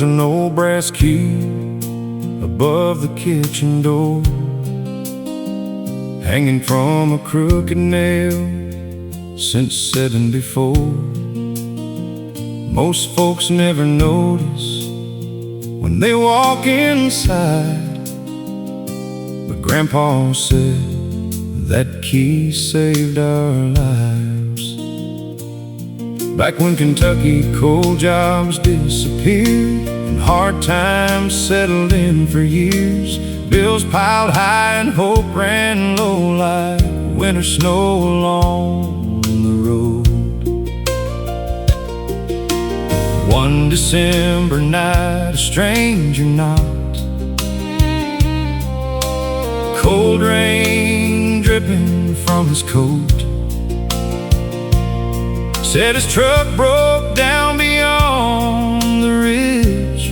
an old brass key above the kitchen door, hanging from a crooked nail since '74. Most folks never notice when they walk inside, but Grandpa said that key saved our lives. Back when Kentucky coal jobs disappeared and hard times settled in for years, bills piled high and hope ran low like winter snow along the road. One December night, a stranger knocked, cold rain dripping from his coat. Said his truck broke down beyond the ridge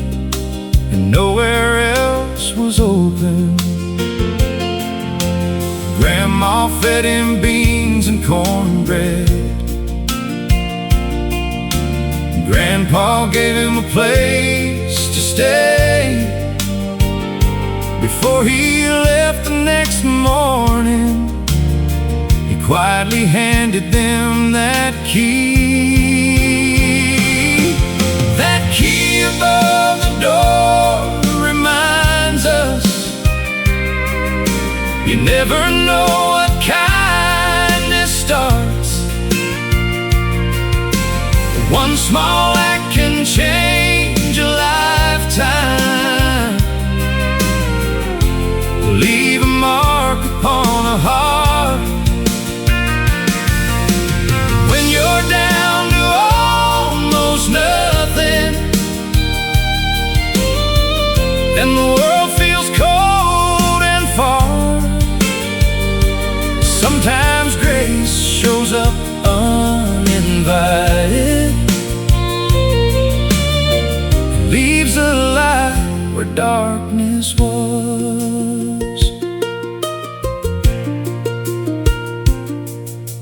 and nowhere else was open. Grandma fed him beans and cornbread. Grandpa gave him a place to stay. Before he left the next morning, he quietly handed them that key. That key above the door reminds us you never know what kindness starts. One small act can change a lifetime, leave a mark upon a heart. When you're down to almost nothing and the world feels cold and far, sometimes grace shows up uninvited, leaves a light where darkness was.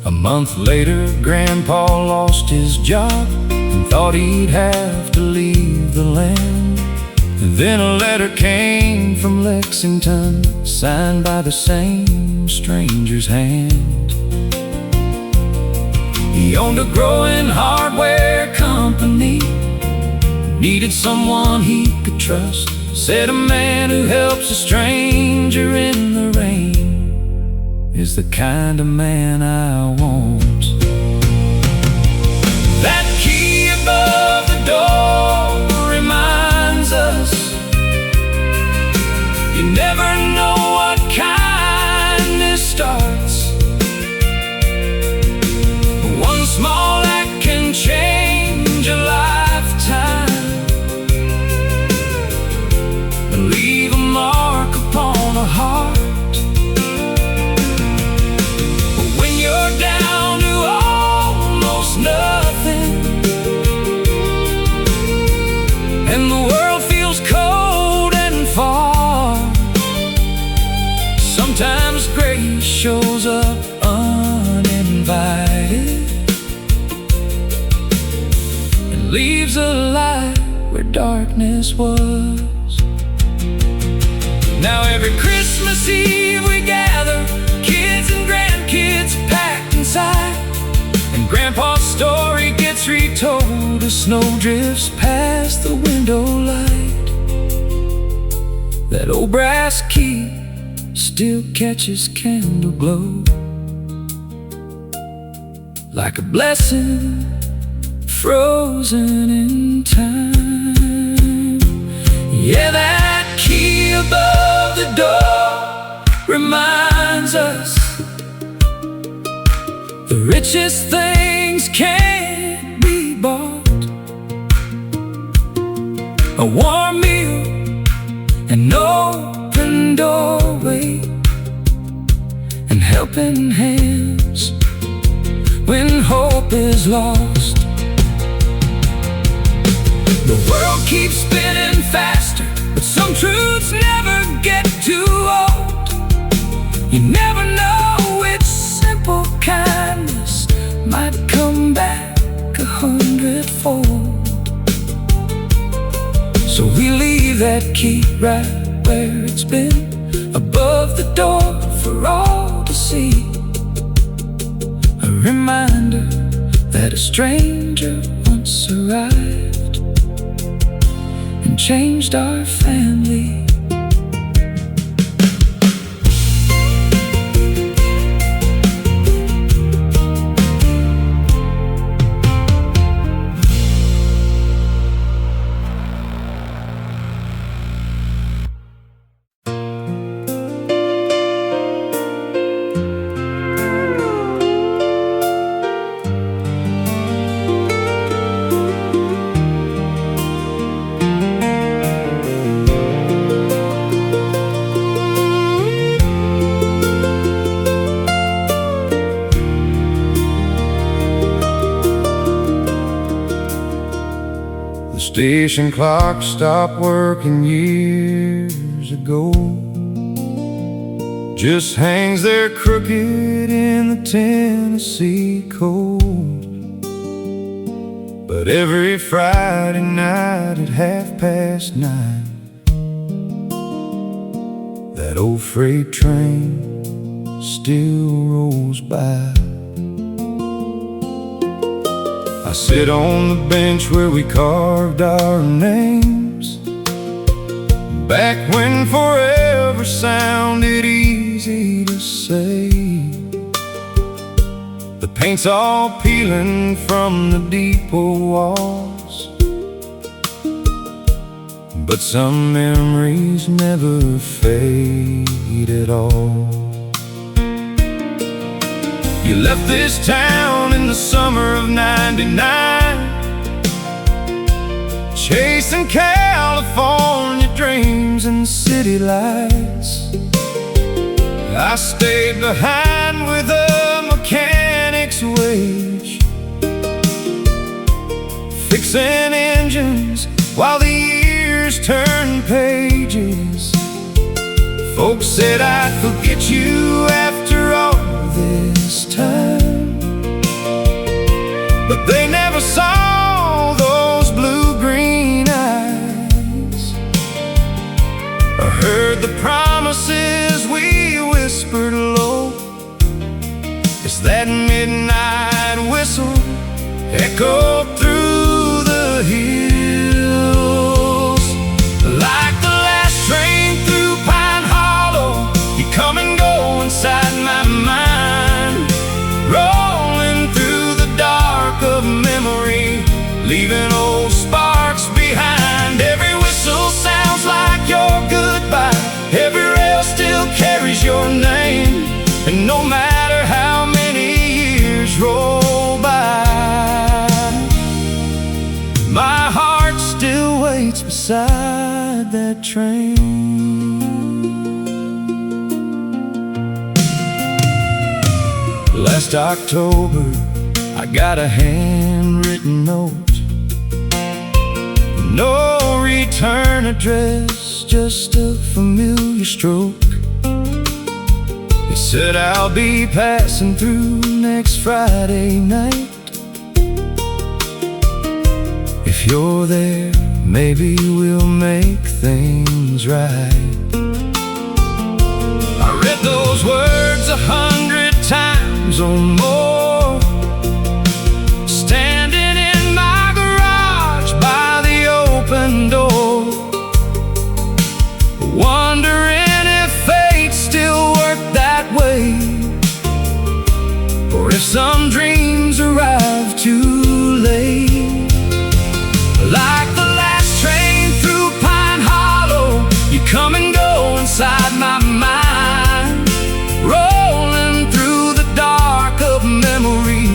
A month later, Grandpa lost his job and thought he'd have to leave the land. And then a letter came from Lexington, signed by the same stranger's hand. He owned a growing hardware company, needed someone he could trust. Said a man who helps a stranger in the rain is the kind of man I want. That key above the door reminds us you never know what kindness starts. One small act can change a lifetime, leave a mark upon a heart. But when you're down to almost nothing and the world feels cold and far, sometimes grace shows up uninvited and leaves a light where darkness was. Now every Christmas Eve we gather, kids and grandkids packed inside, and Grandpa's story gets retold as snow drifts past the window light. That old brass key still catches candle glow, like a blessing frozen in time. Yeah, that key above the door reminds us the richest things can't be bought. A warm meal, an open doorway, and helping hands when hope is lost. The world keeps spinning faster, but some truths never get too old. You never know which simple kindness might come back 100-fold. So that key right where it's been, above the door for all to see. A reminder that a stranger once arrived and changed our family. Station clock stopped working years ago, just hangs there crooked in the Tennessee cold. But every Friday night at 9:30, that old freight train still rolls by. I sit on the bench where we carved our names, back when forever sounded easy to say. The paint's all peeling from the depot walls, but some memories never fade at all. You left this town in the summer of '99, chasing California dreams and city lights. I stayed behind with a mechanic's wage, fixing engines while the years turned pages. Folks said I'd forget you after all this time, but they never saw those blue-green eyes, or heard the promises we whispered low as that midnight whistle echoed through the hills. Like the last train through Pine Hollow, you come and go inside my mind, rolling through the dark of memory, leaving old sparks behind. Every whistle sounds like your goodbye, every rail still carries your name, and no matter how many years roll by, my heart still waits beside that train. Last October, I got a handwritten note, no return address, just a familiar stroke. It said I'll be passing through next Friday night. If you're there, maybe we'll make things right. I read those words 100 times or more, standing in my garage by the open door, wondering if fate still worked that way, or if some dreams arrive too late. Like the last train through Pine Hollow, you come and go inside my mind, rolling through the dark of memory,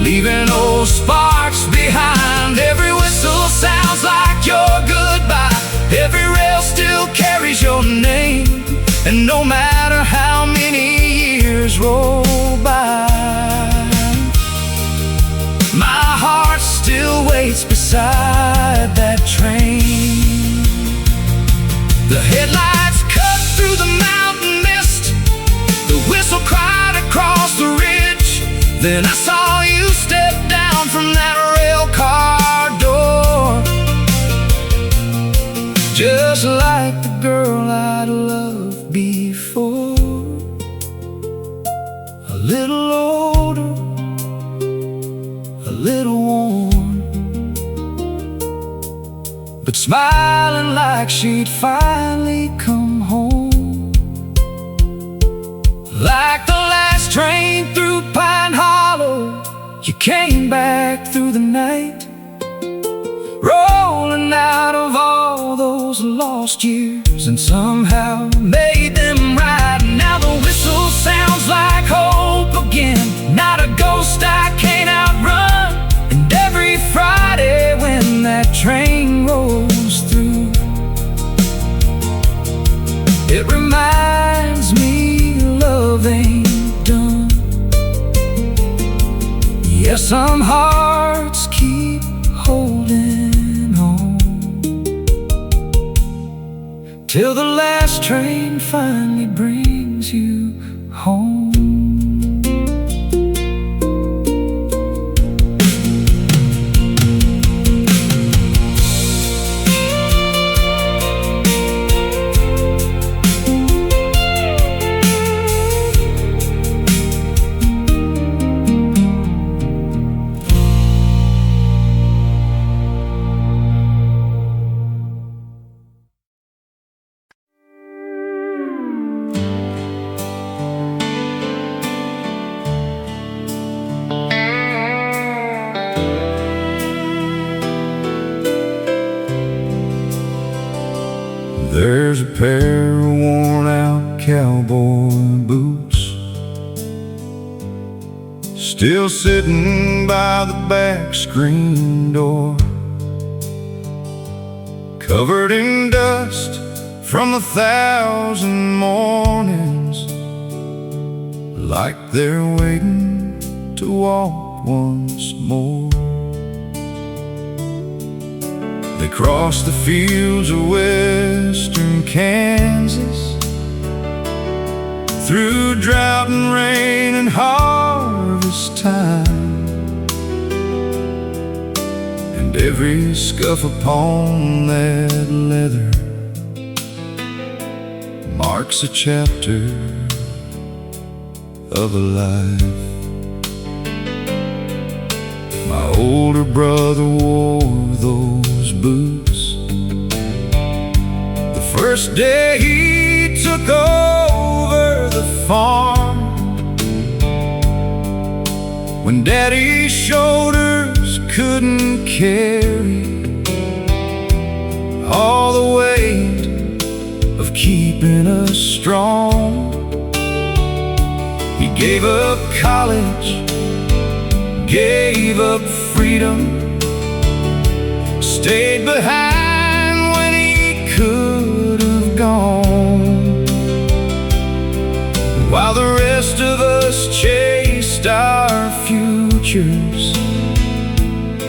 leaving old sparks behind. Every whistle sounds like your goodbye, every rail still carries your name, and no matter how many years roll by, my heart still waits beside that train. The headlights cut through the mountain mist, the whistle cried across the ridge. Then I saw you step down from that rail car door, just little older, a little worn, but smiling like she'd finally come home. Like the last train through Pine Hollow, you came back through the night, rolling out of all those lost years, and somehow made them right. Now the whistle sounds like hope again, not a ghost I can't outrun. And every Friday when that train rolls through, it reminds me love ain't done. Yeah, some hearts keep holding on till the last train finally brings you home. There's a pair of worn-out cowboy boots still sitting by the back screen door, covered in dust from 1,000 mornings, like they're waiting to walk once more. They cross the fields of western Kansas, through drought and rain and harvest time, and every scuff upon that leather marks a chapter of a life. My older brother wore those boots the first day he took over the farm, when Daddy's shoulders couldn't carry all the weight of keeping us strong. He gave up college, gave up freedom, stayed behind when he could have gone, while the rest of us chased our futures.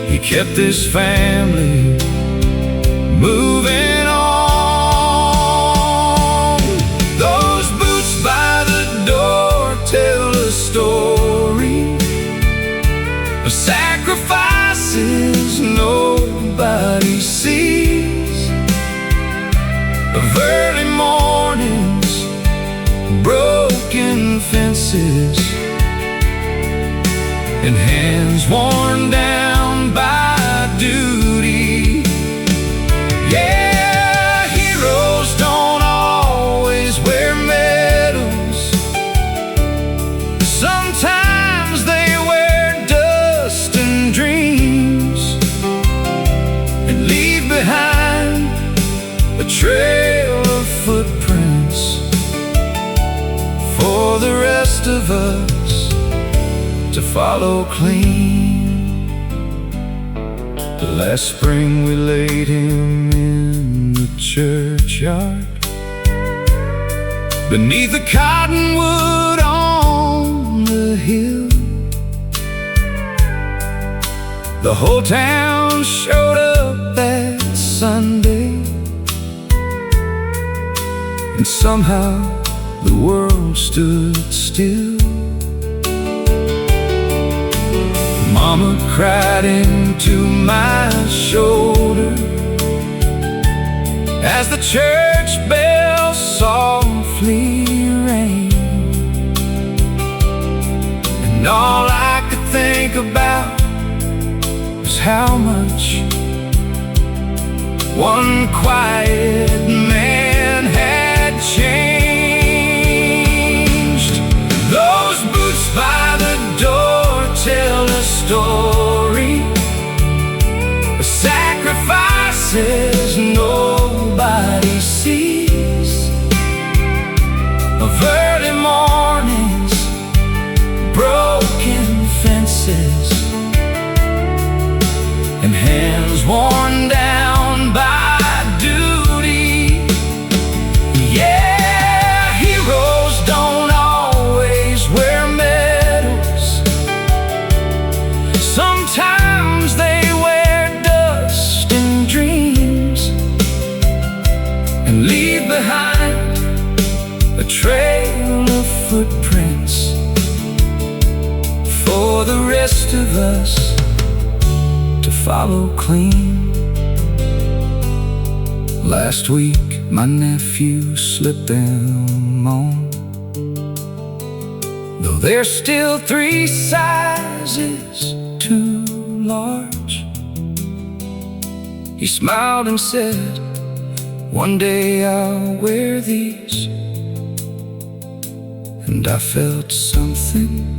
He kept this family moving on. Those boots by the door tell a story of sacrifices nobody sees, of early mornings, broken fences, and hands worn down by duty. Yeah, heroes don't always wear medals. Sometimes they wear dust and dreams, and leave behind a trail of footprints for the rest of us to follow clean. Last spring we laid him in the churchyard, beneath the cottonwood on the hill. The whole town showed up that Sunday, and somehow the world stood still. Mama cried into my shoulder as the church bell softly rang. all I could think about was how much one quiet man had changed. Those boots by the door tell a story of sacrifices nobody sees, of early mornings, broken fences, and hands worn down by duty. Yeah, heroes don't always wear medals. Sometimes they wear dust and dreams, and leave behind a trail of footprints for the rest of us to follow clean. Last week my nephew slipped them on, though they're still 3 sizes too large. He smiled and said, "One day I'll wear these." And I felt something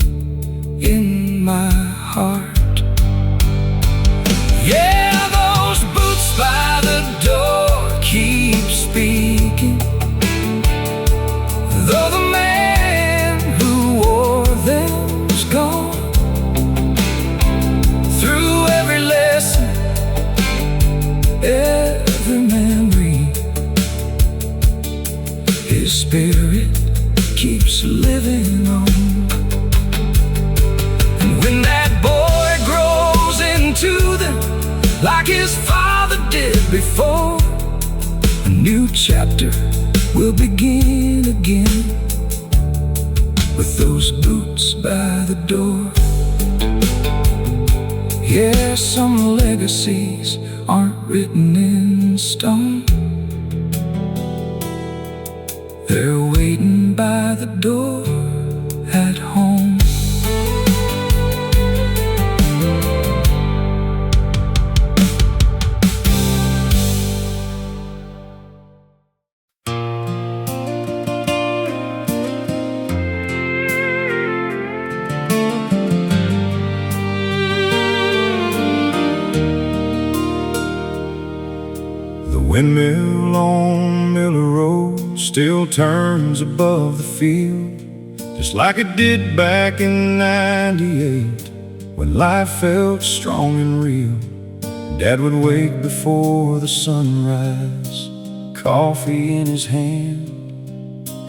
in my heart. Yeah, those boots by the door keep speaking, though the man who wore them's gone. Through every lesson, every memory, his spirit keeps living on. And when that boy grows into them like his father did before, a new chapter will begin again with those boots by the door. Yeah, some legacies aren't written in stone. They're waiting by the door at home. The windmill on Miller Road still turns above the field, just like it did back in '98, when life felt strong and real. Dad would wake before the sunrise, coffee in his hand,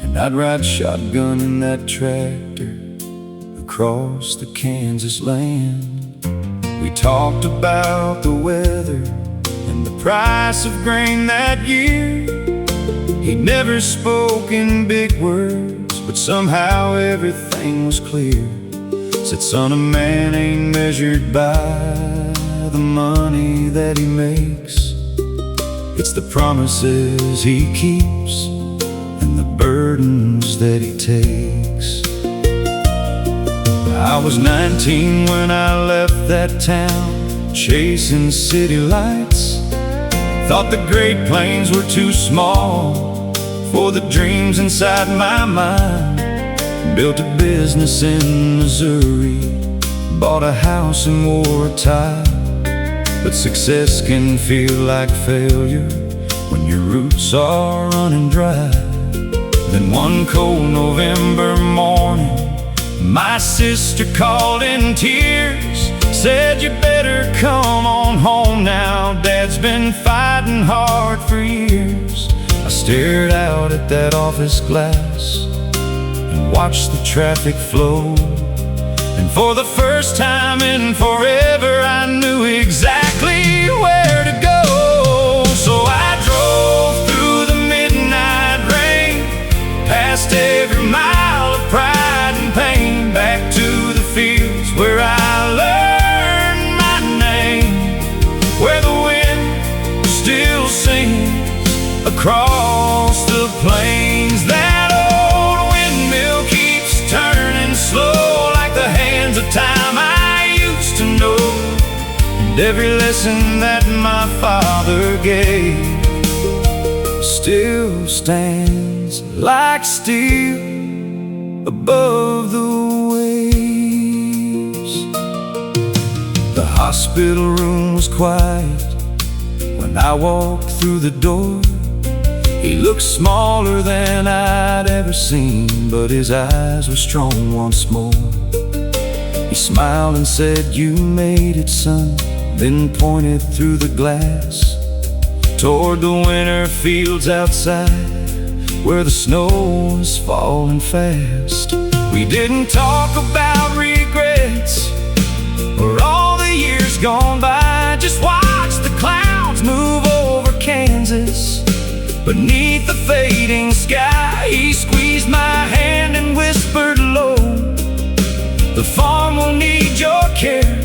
and I'd ride shotgun in that tractor across the Kansas land. We talked about the weather and the price of grain that year. He'd never spoke in big words, but somehow everything was clear. Said, "Son, a man ain't measured by the money that he makes. It's the promises he keeps and the burdens that he takes." I was 19 when I left that town, chasing city lights. Thought the Great Plains were too small for the dreams inside my mind. Built a business in Missouri, bought a house and wore a tie. But success can feel like failure when your roots are running dry. Then one cold November morning, my sister called in tears, said, "You better come on home now, Dad's been fighting hard for years." I stared out at that office glass and watched the traffic flow, and for the first time in forever I knew exactly where to go. So I drove through the midnight rain, past every mile of pride and pain, back to the fields where I learned my name, where the wind still sings across the plains. That old windmill keeps turning slow, like the hands every lesson that my father gave still stands like steel above the waves. The hospital room was quiet when I walked through the door. He looked smaller than I'd ever seen, but his eyes were strong once more. He smiled and said, "You made it, son," then pointed through the glass toward the winter fields outside, where the snow was falling fast. We didn't talk about regrets or all the years gone by, just watched the clouds move over Kansas. Beneath the fading sky, he squeezed my hand and whispered low, "The farm will need your care."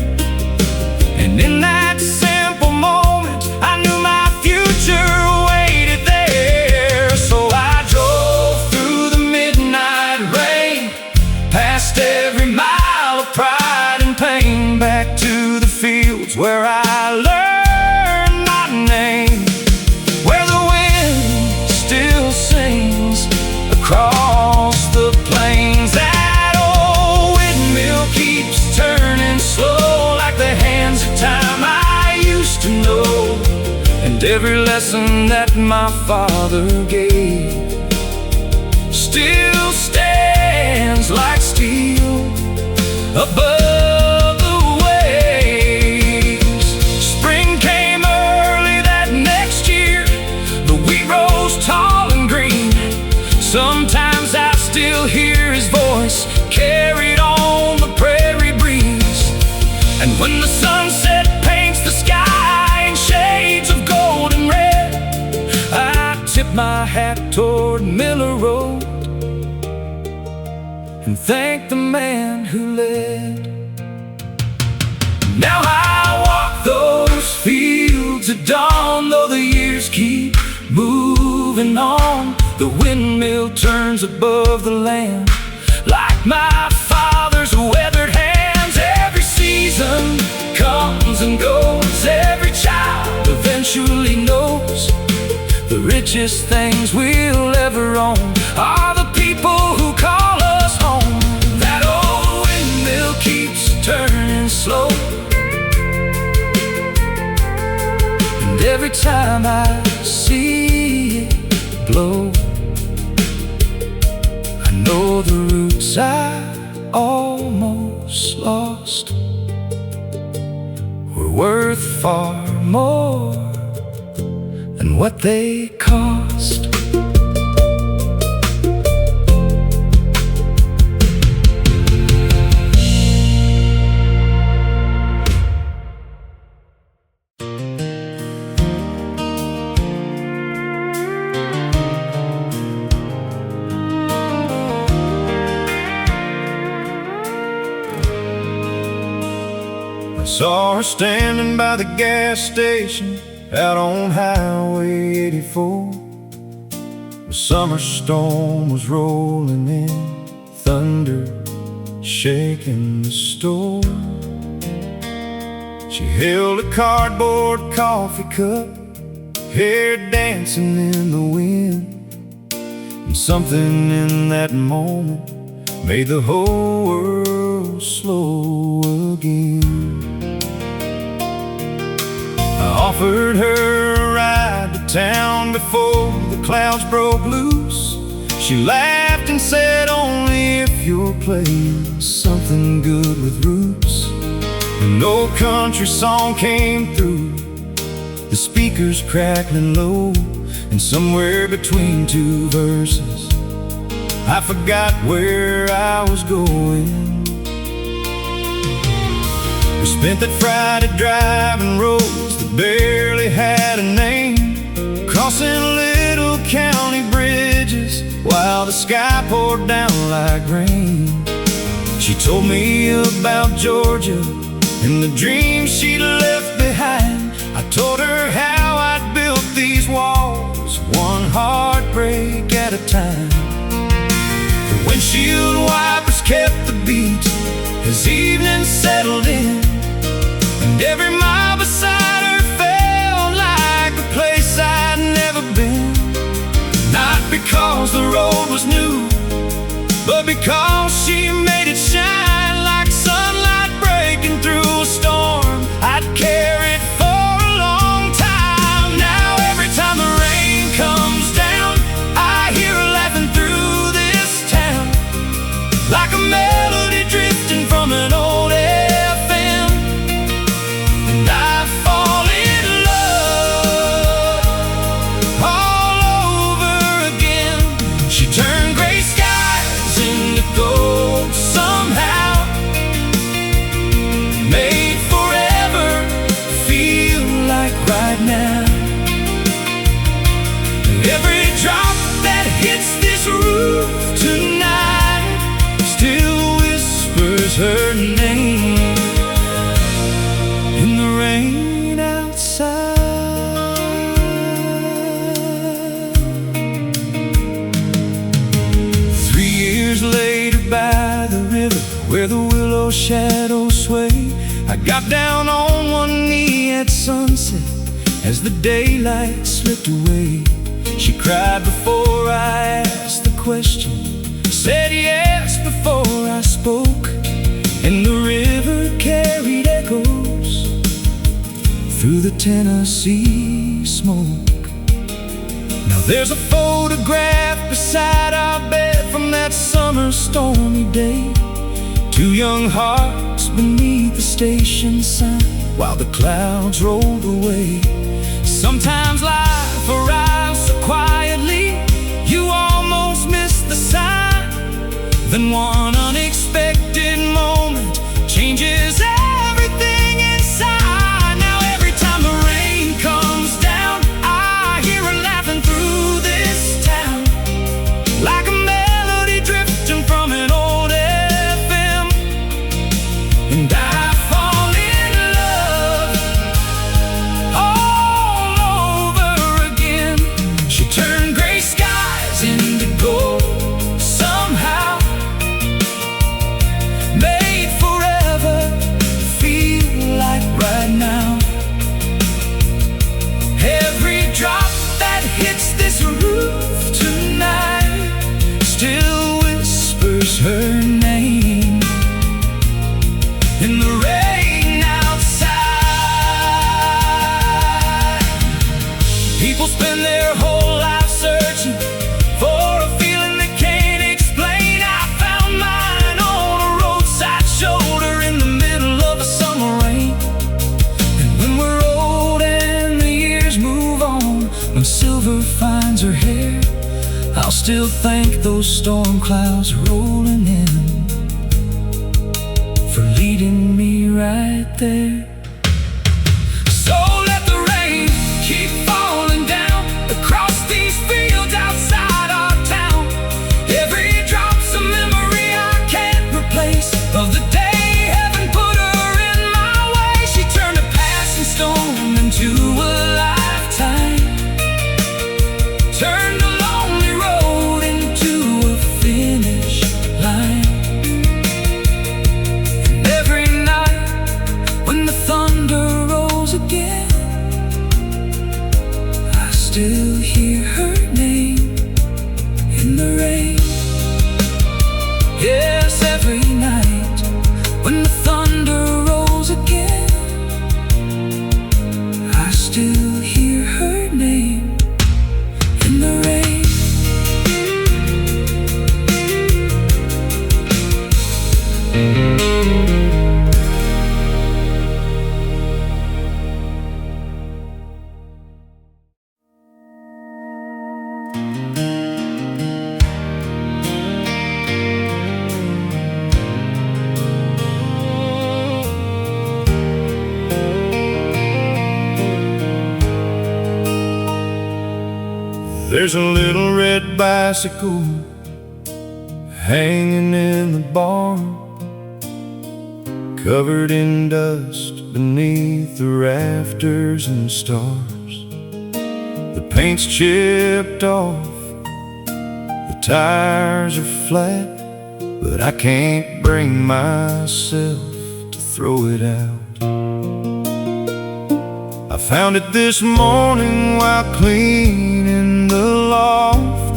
And in that simple moment, I knew my future waited there. So I drove through the midnight rain, past every mile of pride and pain, back to the fields where I learned my name, where the wind still sings across the plains. That old windmill keeps turning slow, like the hands of time I used to know. And every lesson that my father gave still stands like steel above the waves. Spring came early that next year, the wheat rose tall and green. Sometimes I still hear his voice carried on the prairie breeze. And when the sunset paints the sky in shades of gold and red, I tip my hat toward Miller Road and thank the man who led. Now I walk those fields at dawn, though the years keep moving on. The windmill turns above the land like my father's weathered hands. Every season comes and goes, every child eventually knows the richest things we'll ever own are the people who call us home. That old windmill keeps turning slow, and every time I see it blow, I know the roots I almost lost were worth far more than what they cost. Saw her standing by the gas station out on Highway 84. The summer storm was rolling in, thunder shaking the store. She held a cardboard coffee cup, hair dancing in the wind, and something in that moment made the whole world slow again. I offered her a ride to town before the clouds broke loose. She laughed and said, "Only if you're playing something good with roots." An old country song came through, the speakers crackling low, and somewhere between two verses I forgot where I was going. We spent that Friday driving roads that barely had a name, crossing little county bridges while the sky poured down like rain. She told me about Georgia and the dreams she'd left behind. I told her how I'd built these walls, one heartbreak at a time. The windshield wipers kept the beat as evening settled in, and every mile beside whispers her name in the rain outside. 3 years later by the river where the willow shadows sway, I got down on one knee at sunset as the daylight slipped away. She cried before I asked the question, said yes before I spoke, and the river carried echoes through the Tennessee smoke. Now there's a photograph beside our bed from that summer stormy day. 2 young hearts beneath the station sign while the clouds rolled away. Sometimes life arrives so quietly you almost miss the sign. Then one unexpected moment changes everything inside. Now every time the rain comes down, I hear her laughing through this town, like a melody drifting from an old FM. And I fall in love all over again. She turned gray skies into gold somehow, made forever feel like right now. Every drop that hits this roof tonight still whispers her name in the rain outside. People spend their whole life searching for a feeling they can't explain. I found mine on a roadside shoulder in the middle of a summer rain. And when we're old and the years move on, when silver finds her hair, I'll still thank those storm clouds rolling in for leading me right there. So let the rain keep falling down across these fields outside our town. Every drop's a memory I can't replace of the day heaven put her in my way. She turned a passing storm into a lifetime, turned a lonely road into a finish line. And every night when the thunder rolls again, I still hear her name in the rain. Yes, every night when the thunder rolls again, I still hear her name in the rain. There's a little red bicycle hanging in the barn, covered in dust beneath the rafters and stars. The paint's chipped off, the tires are flat, but I can't bring myself to throw it out. I found it this morning while cleaning the loft,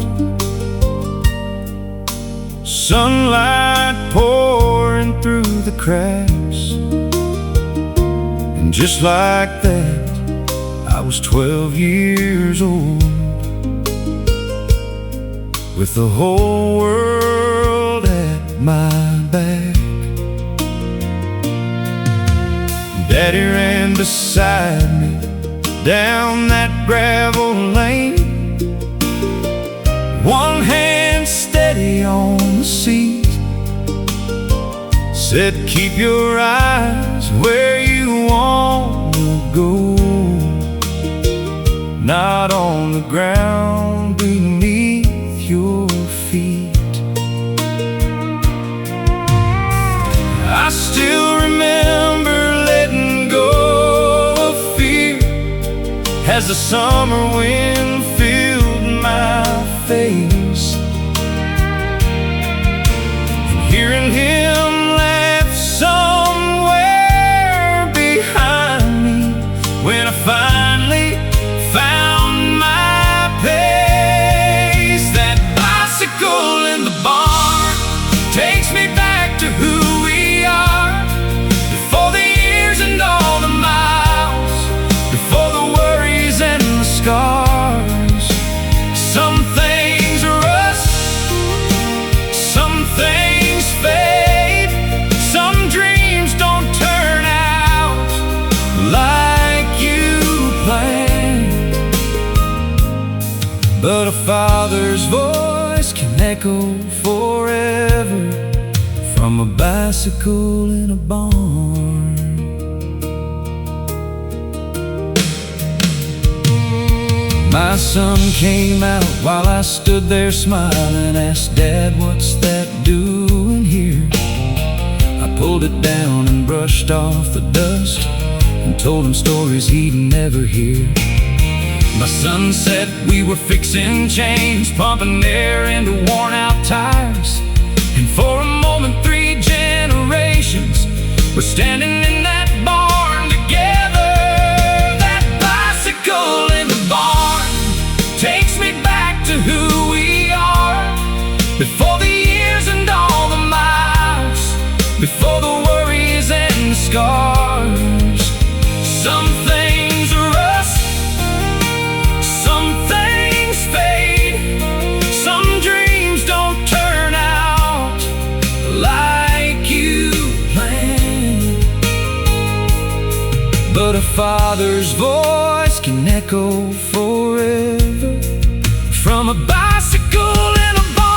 sunlight pouring through the cracks. And just like that, I was 12 years old, with the whole world at my back. Daddy ran beside me down that gravel lane, one hand steady on the seat, said keep your eyes where you want to go, not on the ground beneath your feet. as the summer wind filled my face. And hearing him laugh somewhere behind me when I finally found my pace. That bicycle in the barn takes me back to who we are, before the years and all the miles, before the worries and the scars. Some things rust, some things fade, some dreams don't turn out like you planned. But a father's voice can echo forever from a bicycle in a barn. My son came out while I stood there smiling, asked, "Dad, what's that doing here?" I pulled it down and brushed off the dust and told him stories he'd never hear. My son said we were fixing chains, pumping air into worn-out tires, and for a moment 3 generations were standing in that barn together. That bicycle in the barn takes me back to who we are, before the years and all the miles, before the worries and the scars. Some things rust, some things fade, some dreams don't turn out like you planned. But a father's voice can echo forever from a bicycle in a barn.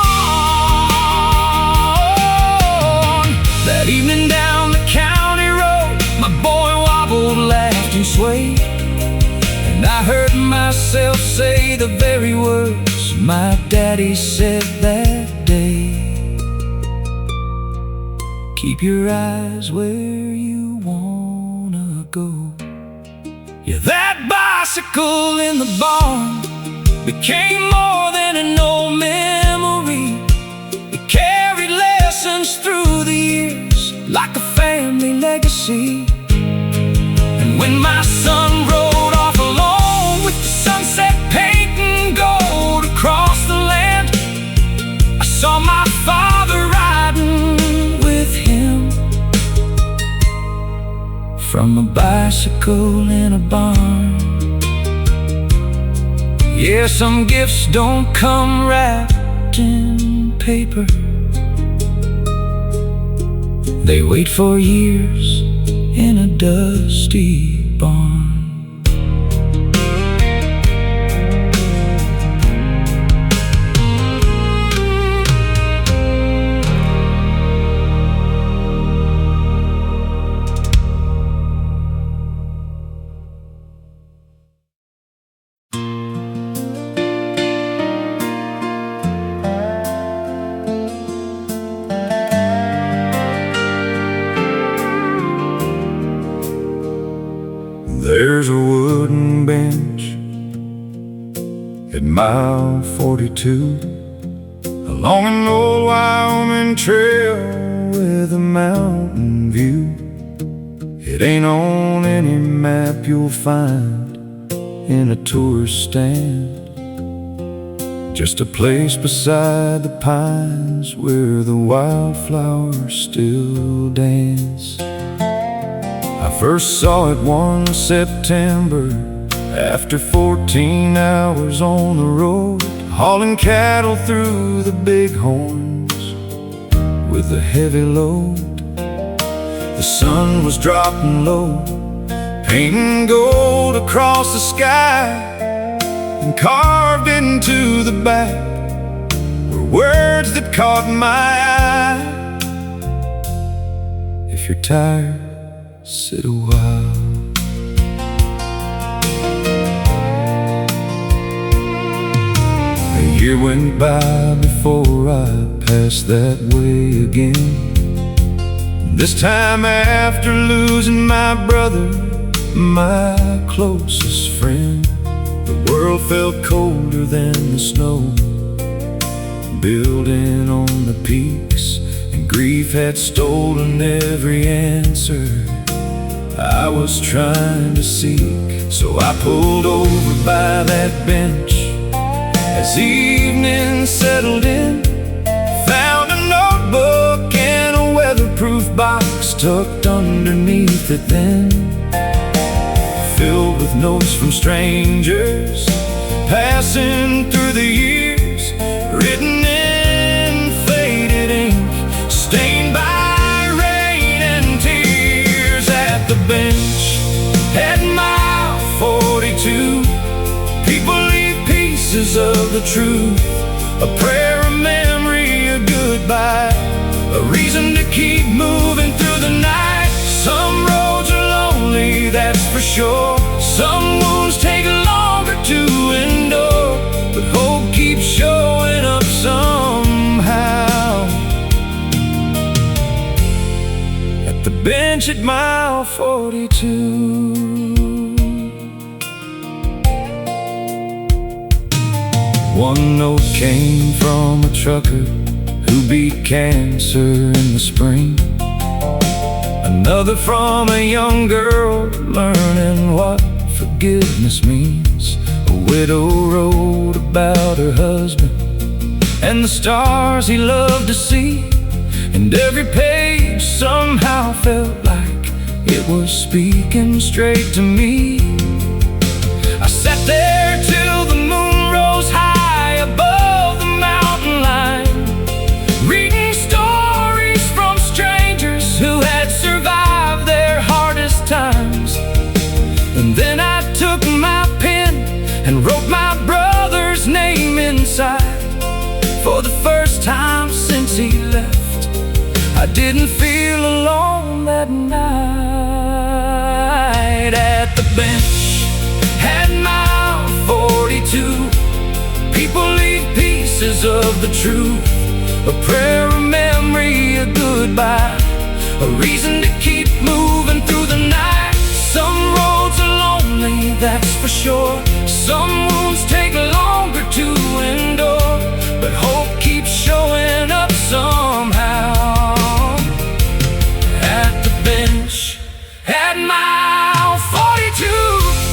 That evening down the county road, my boy wobbled, laughed and swayed, and I heard myself say the very words my daddy said that day. Keep your eyes where you wanna go. Yeah, that bicycle in the barn became more than an old memory. It carried lessons through the years like a family legacy. And when my son rode off alone with the sunset painting gold across the land, I saw my father riding with him from a bicycle in a barn. Yeah, some gifts don't come wrapped in paper. They wait for years in a dusty barn. There's a wooden bench at mile 42 along an old Wyoming trail with a mountain view. It ain't on any map you'll find in a tourist stand, just a place beside the pines where the wildflowers still dance. I first saw it one September after 14 hours on the road, hauling cattle through the bighorns with a heavy load. The sun was dropping low, painting gold across the sky, and carved into the back were words that caught my eye. If you're tired, sit a while. A year went by before I passed that way again. This time after losing my brother, my closest friend. world felt colder than the snow, building on the peaks, and grief had stolen every answer I was trying to seek. So I pulled over by that bench as evening settled in, found a notebook and a weatherproof box tucked underneath it then, filled with notes from strangers passing through the years, written in faded ink, stained by rain and tears. At the bench at mile 42, people leave pieces of the truth, a prayer, a memory, a goodbye, a reason to keep moving through the night. Some roads are lonely, that's for sure. Some wounds take longer to endure, but hope keeps showing up somehow. At the bench at mile 42. One note came from a trucker who beat cancer in the spring, another from a young girl learning what forgiveness means. A widow wrote about her husband and the stars he loved to see, and every page somehow felt like it was speaking straight to me. I sat there till the moon rose high above the mountain line, reading stories from strangers who had survived their hardest times. And then I took my pen and wrote my brother's name inside. For the first time since he left, I didn't feel alone that night. At the bench at mile 42, people leave pieces of the truth, a prayer, a memory, a goodbye, a reason to keep moving through the night. Some roads are lonely, that's for sure. Some wounds take longer to endure, but hope keeps showing up somehow. At the bench at mile 42,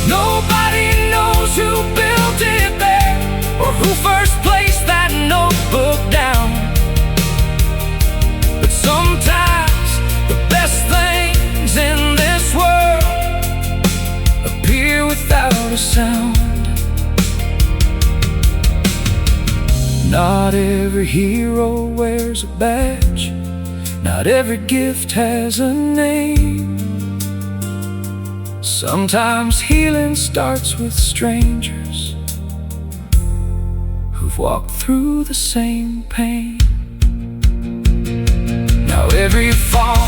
nobody knows who built it there, or who first placed that notebook down. But sometimes the best things in this world appear without a sound. Not every hero wears a badge, not every gift has a name. Sometimes healing starts with strangers who've walked through the same pain. Now every fall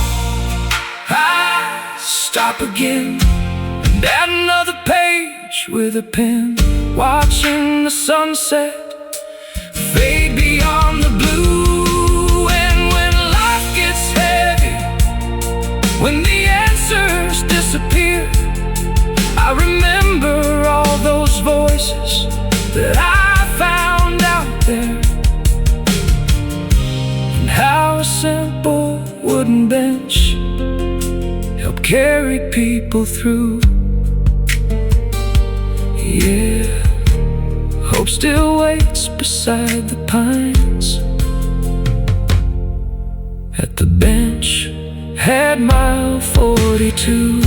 I stop again and add another page with a pen, watching the sunset fade beyond the blue. And when life gets heavy, when the answers disappear, I remember all those voices that I found out there, and how a simple wooden bench helped carry people through. Yeah, hope still waits beside the pines at the bench at mile 42.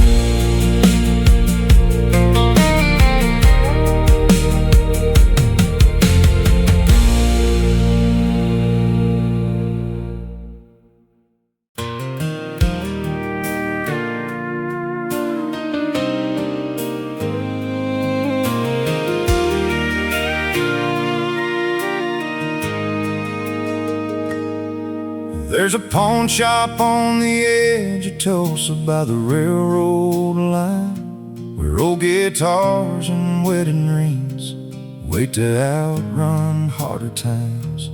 There's a pawn shop on the edge of Tulsa by the railroad line, where old guitars and wedding rings wait to outrun harder times.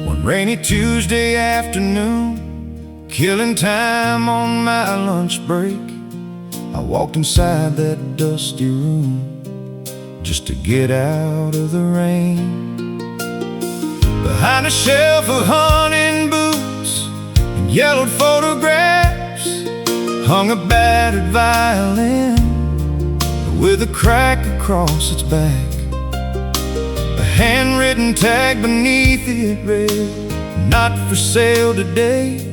One rainy Tuesday afternoon, killing time on my lunch break, I walked inside that dusty room, just just to get out of the rain. Behind a shelf of hunting boots and yellowed photographs hung a battered violin with a crack across its back. A handwritten tag beneath it read, "Not for sale today."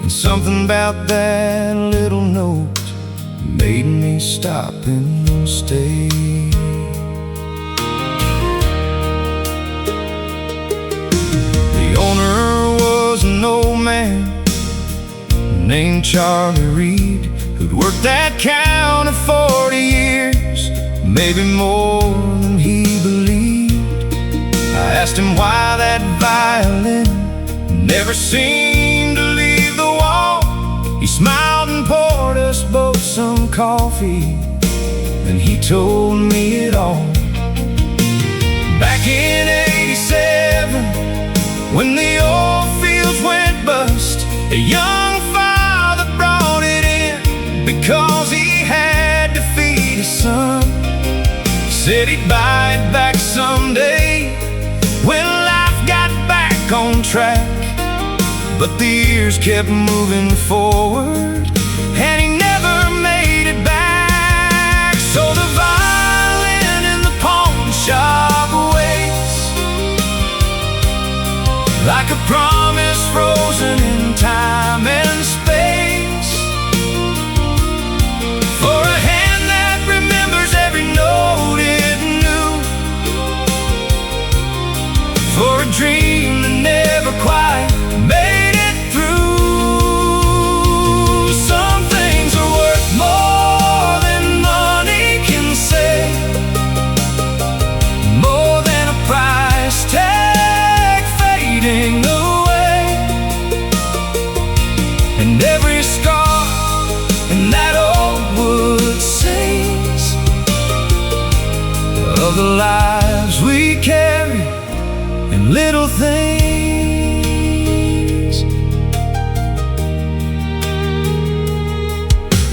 And something about that little note made me stop and stay. The owner was an old man named Charlie Reed, who'd worked that counter 40 years, maybe more than he believed. I asked him why that violin never seemed to leave the wall. He smiled and poured us both some coffee, and he told me it all. Back in '87, when the old fields went bust, a young father brought it in because he had to feed his son. Said he'd buy it back someday when life got back on track. But the years kept moving forward, and he never made it back. So the violin in the pawn shop waits, like a promise frozen in time and space, for a hand that remembers every note it knew, for a dream that never quite made it through. Some things are worth more than money can say, more than a price tag fading away. And every scar in that old wood sings of the lives we carry in little things.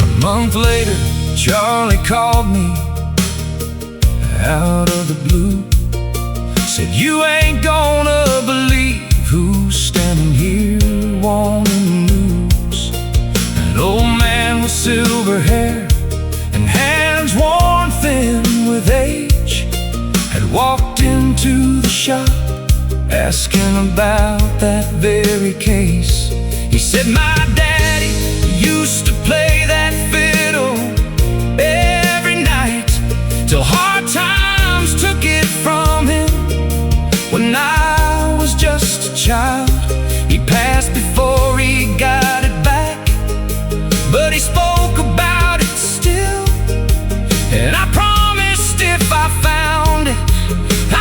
A month later, Charlie called me out of the blue. Said, "You ain't gonna believe who's standing here wanting news." An old man with silver hair and hands worn thin with age had walked into the shop asking about that very case. He said, "My daddy used to play that fiddle every night till hard times took it from him. When I was just a child, he passed before he got it back, but he spoke about it still, and I promised if I found it,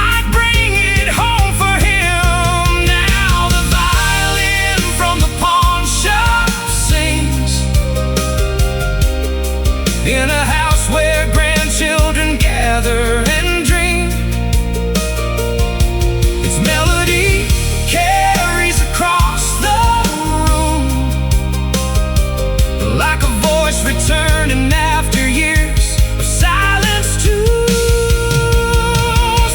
I'd bring it home for him." Now the violin from the pawn shop sings in a house where grandchildren gather and dream. Its melody carries across the room like a voice returning after years of silence too.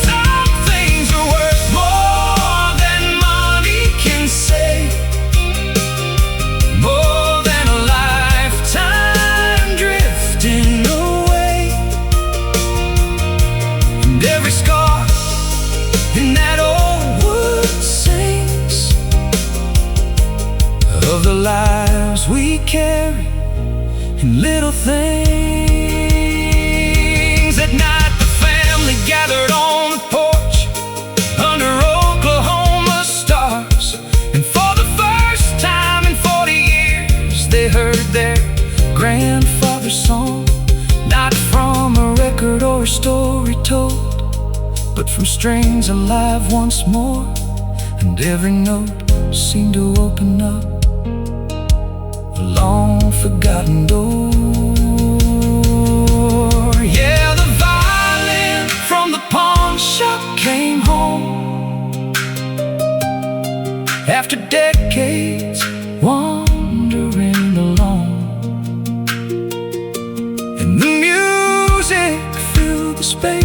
Some things are worth more than money can say, more than a lifetime drifting away. And every scar in that old wood sings of the lives we carry in little things. At night the family gathered on the porch under Oklahoma stars, and for the first time in 40 years they heard their grandfather's song, not from a record or a story told, but from strings alive once more. And every note seemed to open up a long-forgotten door. Yeah, the violin from the pawn shop came home after decades wandering alone, and the music filled the space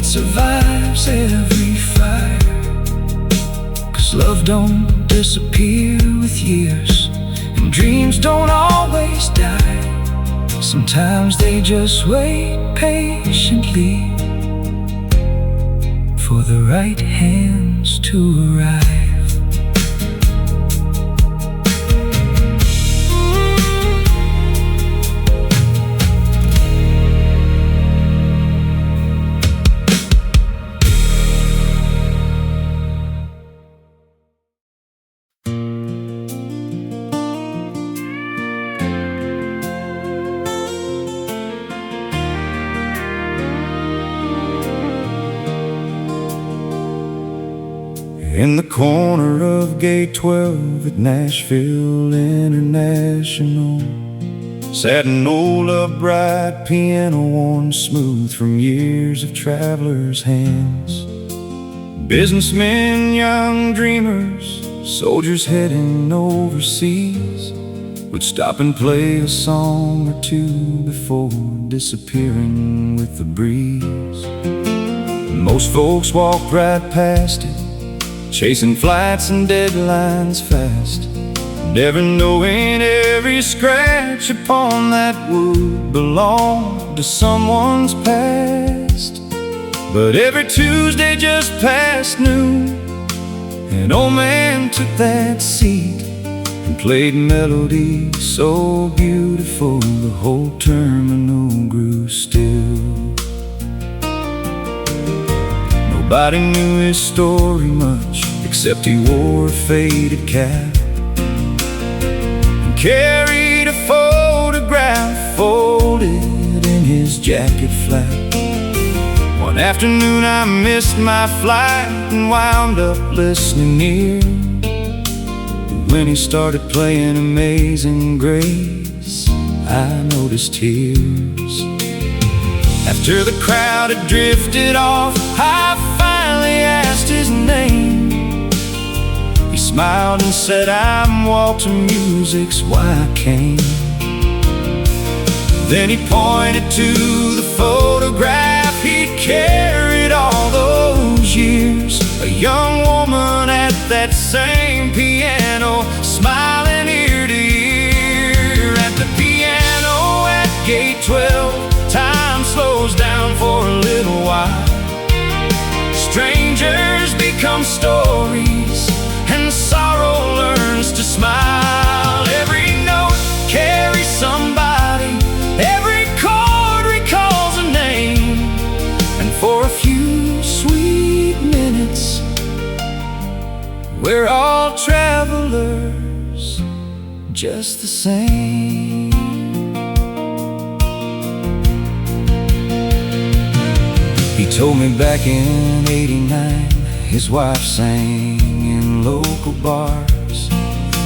survives every fire. 'Cause love don't disappear with years, and dreams don't always die. Sometimes they just wait patiently for the right hands to arrive. In the corner of Gate 12 at Nashville International sat an old upright piano, worn smooth from years of travelers' hands. Businessmen, young dreamers, soldiers heading overseas would stop and play a song or two before disappearing with the breeze. Most folks walked right past it, chasing flights and deadlines fast, never knowing every scratch upon that wood belonged to someone's past. But every Tuesday just past noon, an old man took that seat and played melodies so beautiful the whole terminal grew still. Nobody knew his story much, except he wore a faded cap and carried a photograph folded in his jacket flap. One afternoon I missed my flight and wound up listening near. When he started playing Amazing Grace, I noticed tears. After the crowd had drifted off, I finally asked his name. He smiled and said, "I'm Walter, music's why I came." Then he pointed to the photograph he'd carried all those years, a young woman at that same piano, smiling ear to ear. At the piano at Gate 12, time slows down for a little while. Strangers become stories, and sorrow learns to smile. Every note carries somebody, every chord recalls a name, and for a few sweet minutes, we're all travelers just the same. He told me back in '89, his wife sang in local bars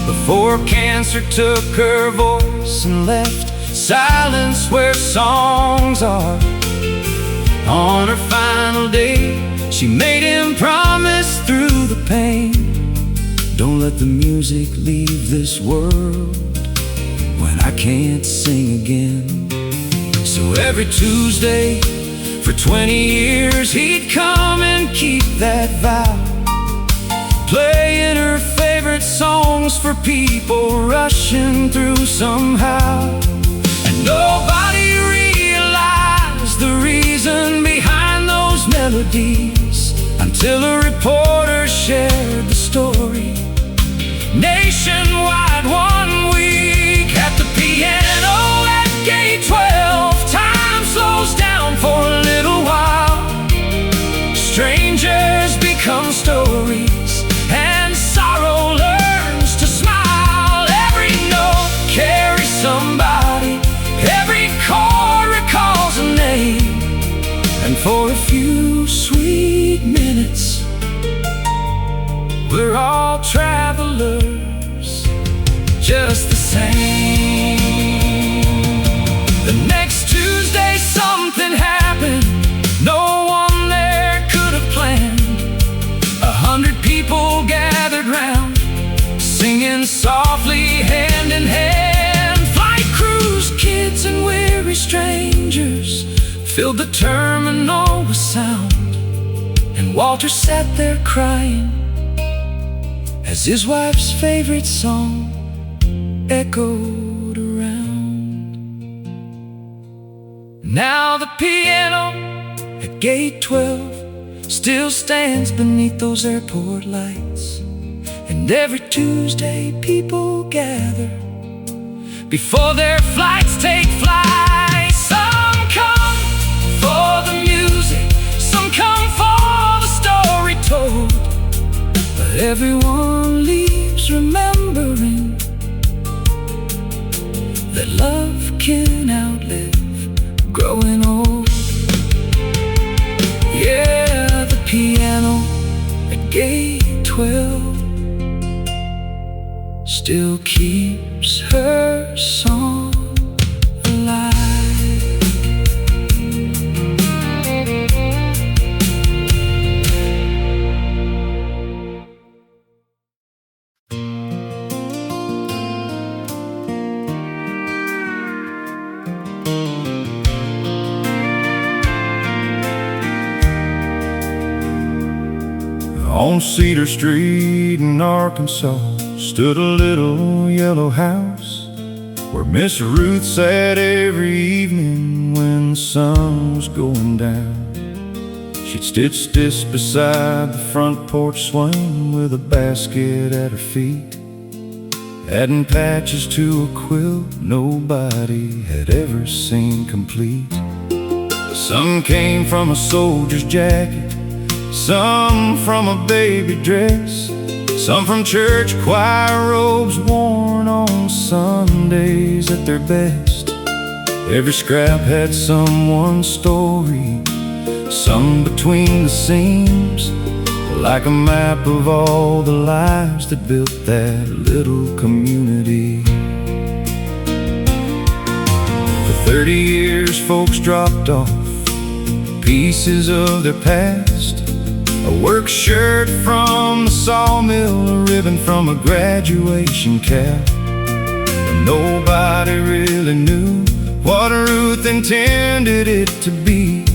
before cancer took her voice and left silence where songs are. On her final day, she made him promise through the pain, don't let the music leave this world when I can't sing again. So every Tuesday for 20 years he'd come and keep that vow, playing her favorite songs for people rushing through somehow. And nobody realized the reason behind those melodies until a reporter shared the story nationwide one week. At the piano at Gate 12, time slows down for a little while. Strangers become stories, and sorrow learns to smile. Every note carries somebody, every chord recalls a name, and for a few sweet minutes, we're all travelers just the same. The next Tuesday something happened no one there could have planned. 100 people gathered round, singing softly hand in hand. Flight crews, kids and weary strangers filled the terminal with sound. And Walter sat there crying as his wife's favorite song echoed around. Now the piano at gate 12 still stands beneath those airport lights, and every Tuesday people gather before their flights take flight. Some come for the music, some come for the story told, but everyone leaves remembering that love can outlive growing old. Yeah, the piano at gate 12 still keeps her song alive. On Cedar Street in Arkansas stood a little yellow house where Miss Ruth sat every evening when the sun was going down. She'd stitch this beside the front porch swing with a basket at her feet, adding patches to a quilt nobody had ever seen complete. Some came from a soldier's jacket, some from a baby dress, some from church choir robes worn on Sundays at their best. Every scrap had someone's story, some between the seams, like a map of all the lives that built that little community. For 30 years folks dropped off pieces of their past, a work shirt from the sawmill, a ribbon from a graduation cap. And nobody really knew what Ruth intended it to be,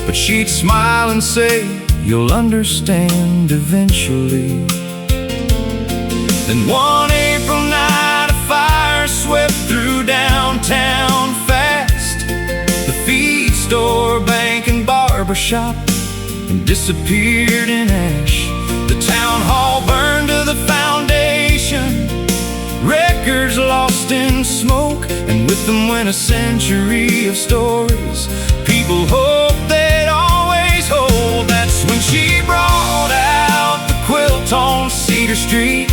but she'd smile and say, "You'll understand eventually." Then one April night a fire swept through downtown fast, the feed store, bank and barber shop, and disappeared in ash. The town hall burned to the foundation, records lost in smoke, and with them went a century of stories people hoped they'd always hold. That's when she brought out the quilt on Cedar Street,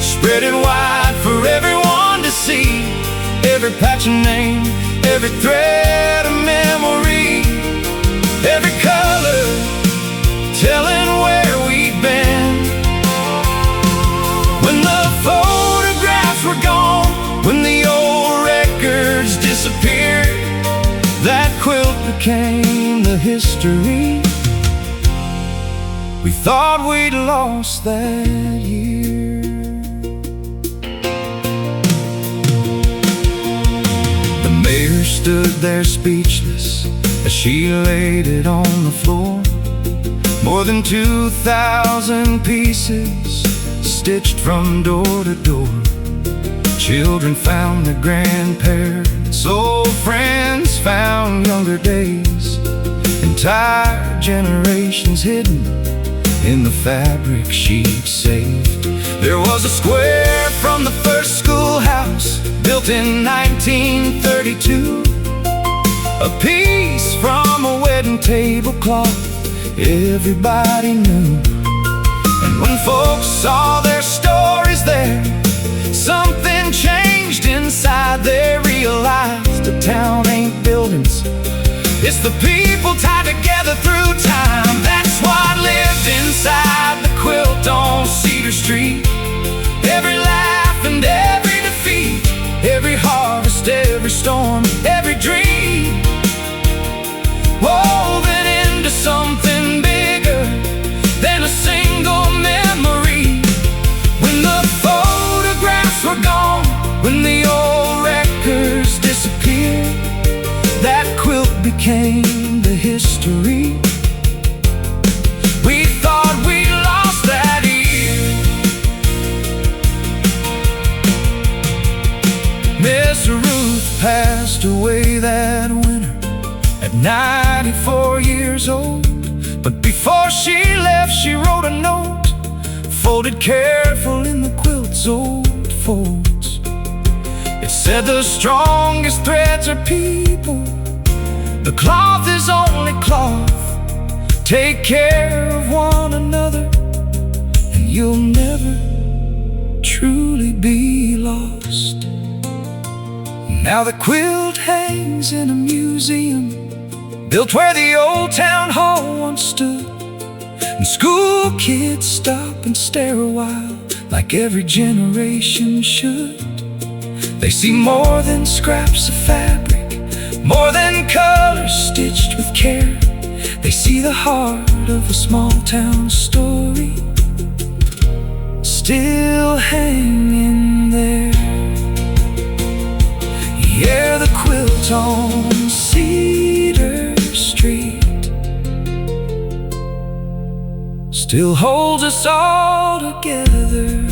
spread it wide for everyone to see. Every patch of name, every thread of memory, every color telling where we'd been. When the photographs were gone, when the old records disappeared, that quilt became the history we thought we'd lost that year. The mayor stood there speechless as she laid it on the floor. More than 2,000 pieces stitched from door to door. Children found their grandparents, old friends found younger days, entire generations hidden in the fabric she'd saved. There was a square from the first schoolhouse built in 1932, a piece from a wedding tablecloth everybody knew. And when folks saw their stories there, something changed inside. They realized the town ain't buildings, it's the people tied together through time. That's what lived inside the quilt on Cedar Street. Every laugh and every defeat, every harvest, every storm, every dream, woven into something bigger than a single memory. When the photographs were gone, when the old records disappeared, that quilt became the history passed away that winter at 94 years old. But before she left, she wrote a note, folded careful in the quilt's old folds. It said the strongest threads are people, the cloth is only cloth. Take care of one another, and you'll never truly be lost. Now the quilt hangs in a museum built where the old town hall once stood, and school kids stop and stare a while, like every generation should. They see more than scraps of fabric, more than colors stitched with care. They see the heart of a small town story still hanging there. Yeah, the quilt on Cedar Street still holds us all together.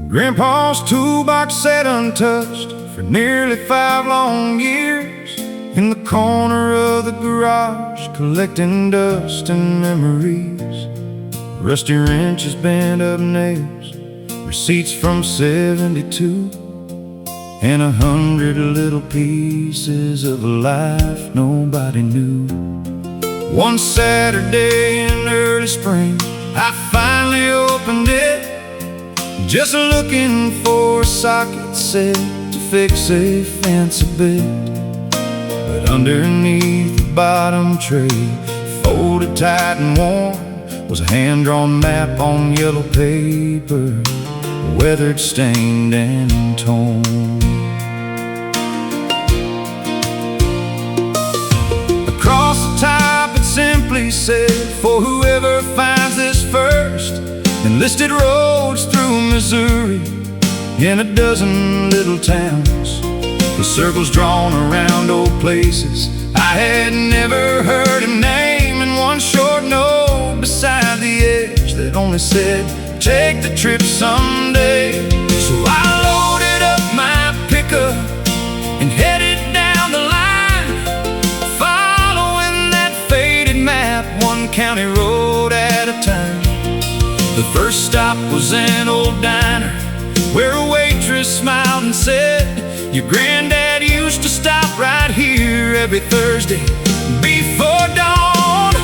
Grandpa's toolbox sat untouched for nearly 5 long years in the corner of the garage, collecting dust and memories. Rusty wrenches, bent up nails, receipts from '72, and 100 little pieces of a life nobody knew. One Saturday in early spring, I finally opened it, just looking for a socket set to fix a fancy bed. But underneath the bottom tray, folded tight and worn, was a hand-drawn map on yellow paper, weathered, stained, and torn. Across the top it simply said, for whoever finds this first, enlisted roads through Missouri in a dozen little towns, with circles drawn around old places I had never heard him name, and one short note beside the edge that only said, take the trip someday. So I loaded up my pickup and headed down the line, following that faded map, one county road at a time. The first stop was an old diner where a waitress smiled and said, your granddad used to stop right here every Thursday before dawn.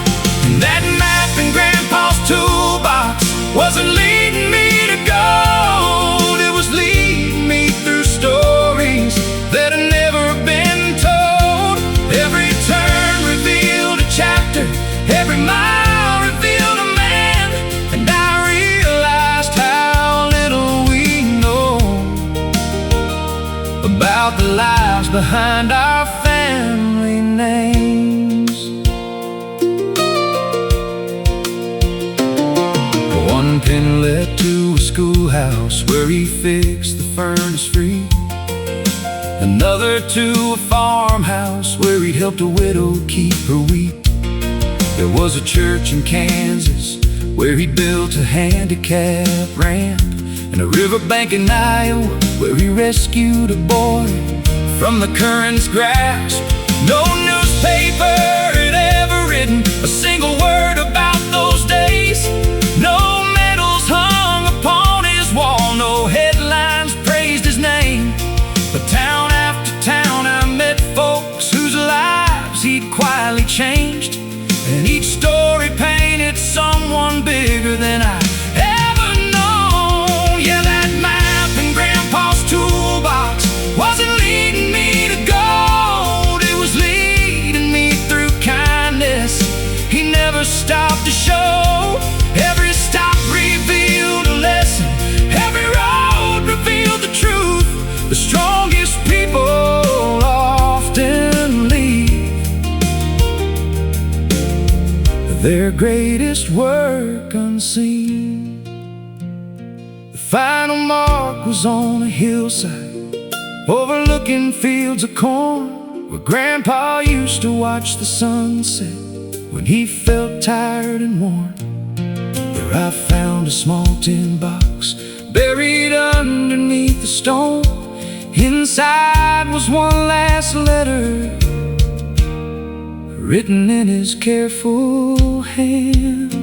And that map in Grandpa's toolbox wasn't leading me to gold, it was leading me through stories that had never been told. Every turn revealed a chapter, every mile revealed a man, and I realized how little we know about the lives behind our family names. One pin led to a schoolhouse where he fixed the furnace free, another to a farmhouse where he'd helped a widow keep her wheat. There was a church in Kansas where he built a handicap ramp, and a riverbank in Iowa where he rescued a boy from the current's grasp. No newspaper had ever written a single word about those days, no medals hung upon his wall, no headlines praised his name. But town after town I met folks whose lives he'd quietly changed, and each story painted someone bigger than I ever known. Yeah, that map in Grandpa's toolbox wasn't leading me to gold, it was leading me through kindness he never stopped to show. Every stop revealed a lesson, every road revealed the truth. The strongest people often lead their greatest work unseen. The final mark was on a hillside overlooking fields of corn, where Grandpa used to watch the sunset when he felt tired and worn. There I found a small tin box buried underneath the stone. Inside was one last letter, written in his careful hand.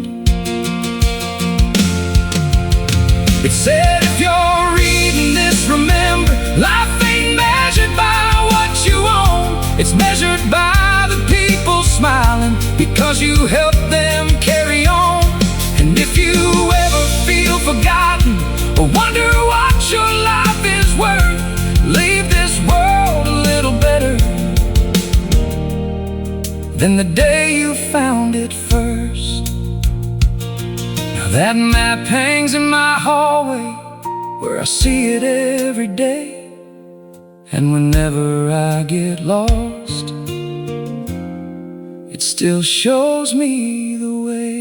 It said, if you're reading this, remember, life ain't measured by what you own. It's measured by the people smiling because you helped them carry on. And if you ever feel forgotten or wonder what your life is worth, leave this world a little better than the day you found it first. Now that map hangs in my hallway, where I see it every day. And whenever I get lost, it still shows me the way.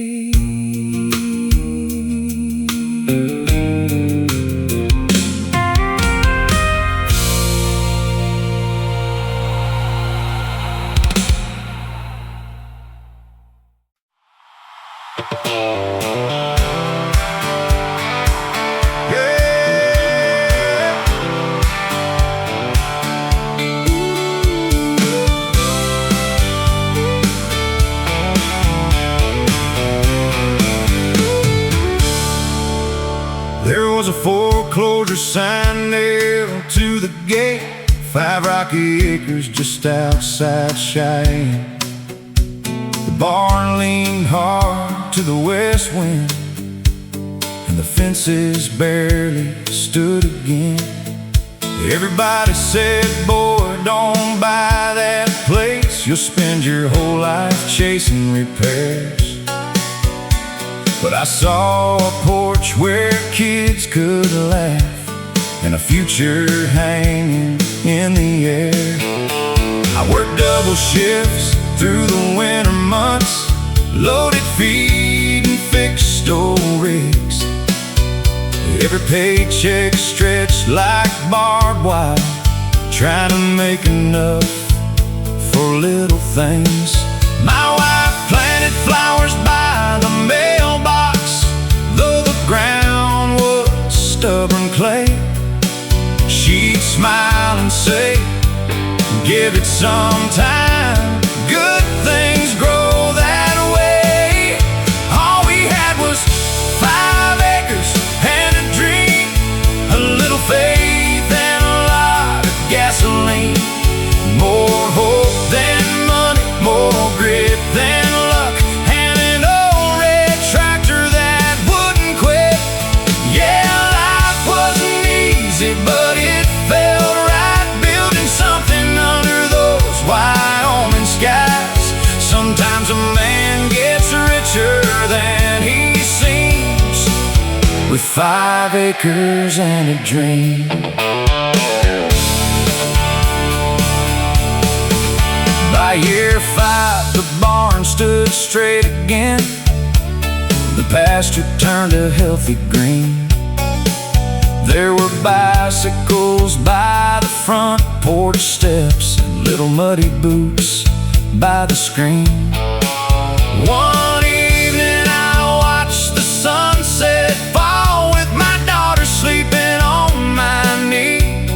There was a foreclosure sign nailed to the gate, 5 rocky acres just outside Cheyenne. The barn leaned hard to the west wind, and the fences barely stood again. Everybody said, boy, don't buy that place, you'll spend your whole life chasing repairs. But I saw a porch where kids could laugh, and a future hanging in the air. I worked double shifts through the winter months, loaded feed and fixed old rigs. Every paycheck stretched like barbed wire, trying to make enough for little things. My wife planted flowers by the mailbox, though the ground was stubborn clay. She'd smile and say, give it some time, good things grow that way. All we had was 5 acres and a dream, a little faith and a lot of gasoline. More hope than money, more grit than luck, and an old red tractor that wouldn't quit. Yeah, life wasn't easy, but it felt right, building something under those Wyoming skies. Sometimes a man gets richer than he seems, with 5 acres and a dream. By year 5, the barn stood straight again. The pasture turned a healthy green. There were bicycles by the front porch steps, and little muddy boots by the screen. One evening I watched the sunset fall with my daughter sleeping on my knee,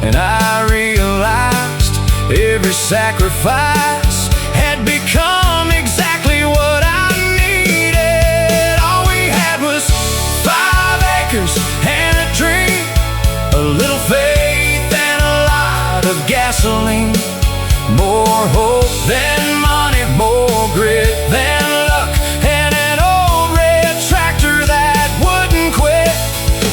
and I realized every sacrifice had become exactly what I needed. All we had was 5 acres and a dream, a little faith and a lot of gasoline. More hope than money, more grit than luck, and an old red tractor that wouldn't quit.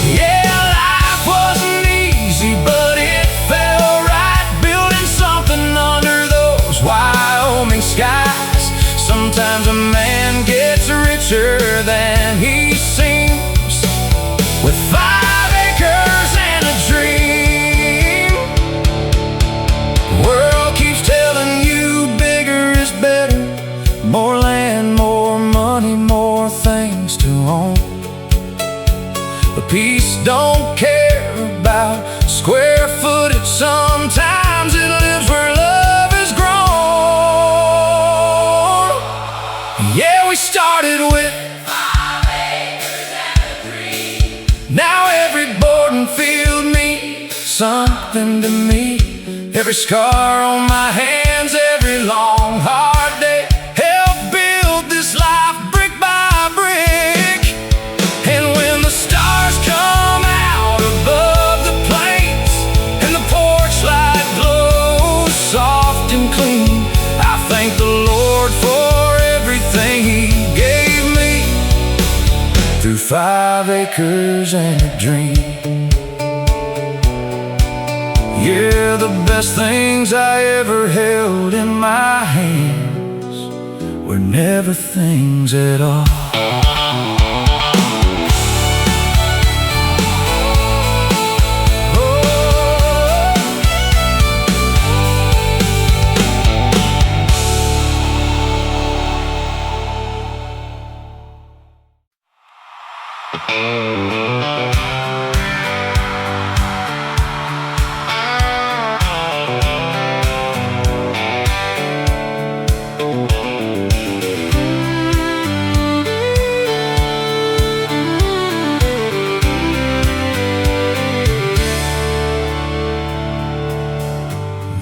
Yeah, life wasn't easy, but it felt right, building something under those Wyoming skies. Sometimes a man gets richer than he seems, with 5 acres and a dream. The world keeps telling you bigger is better, more land, Every scar on my hands, every long hard day helped build this life brick by brick. And when the stars come out above the plains and the porch light glows soft and clean, I thank the Lord for everything He gave me through 5 acres and a dream. Yeah, the best things I ever held in my hands were never things at all.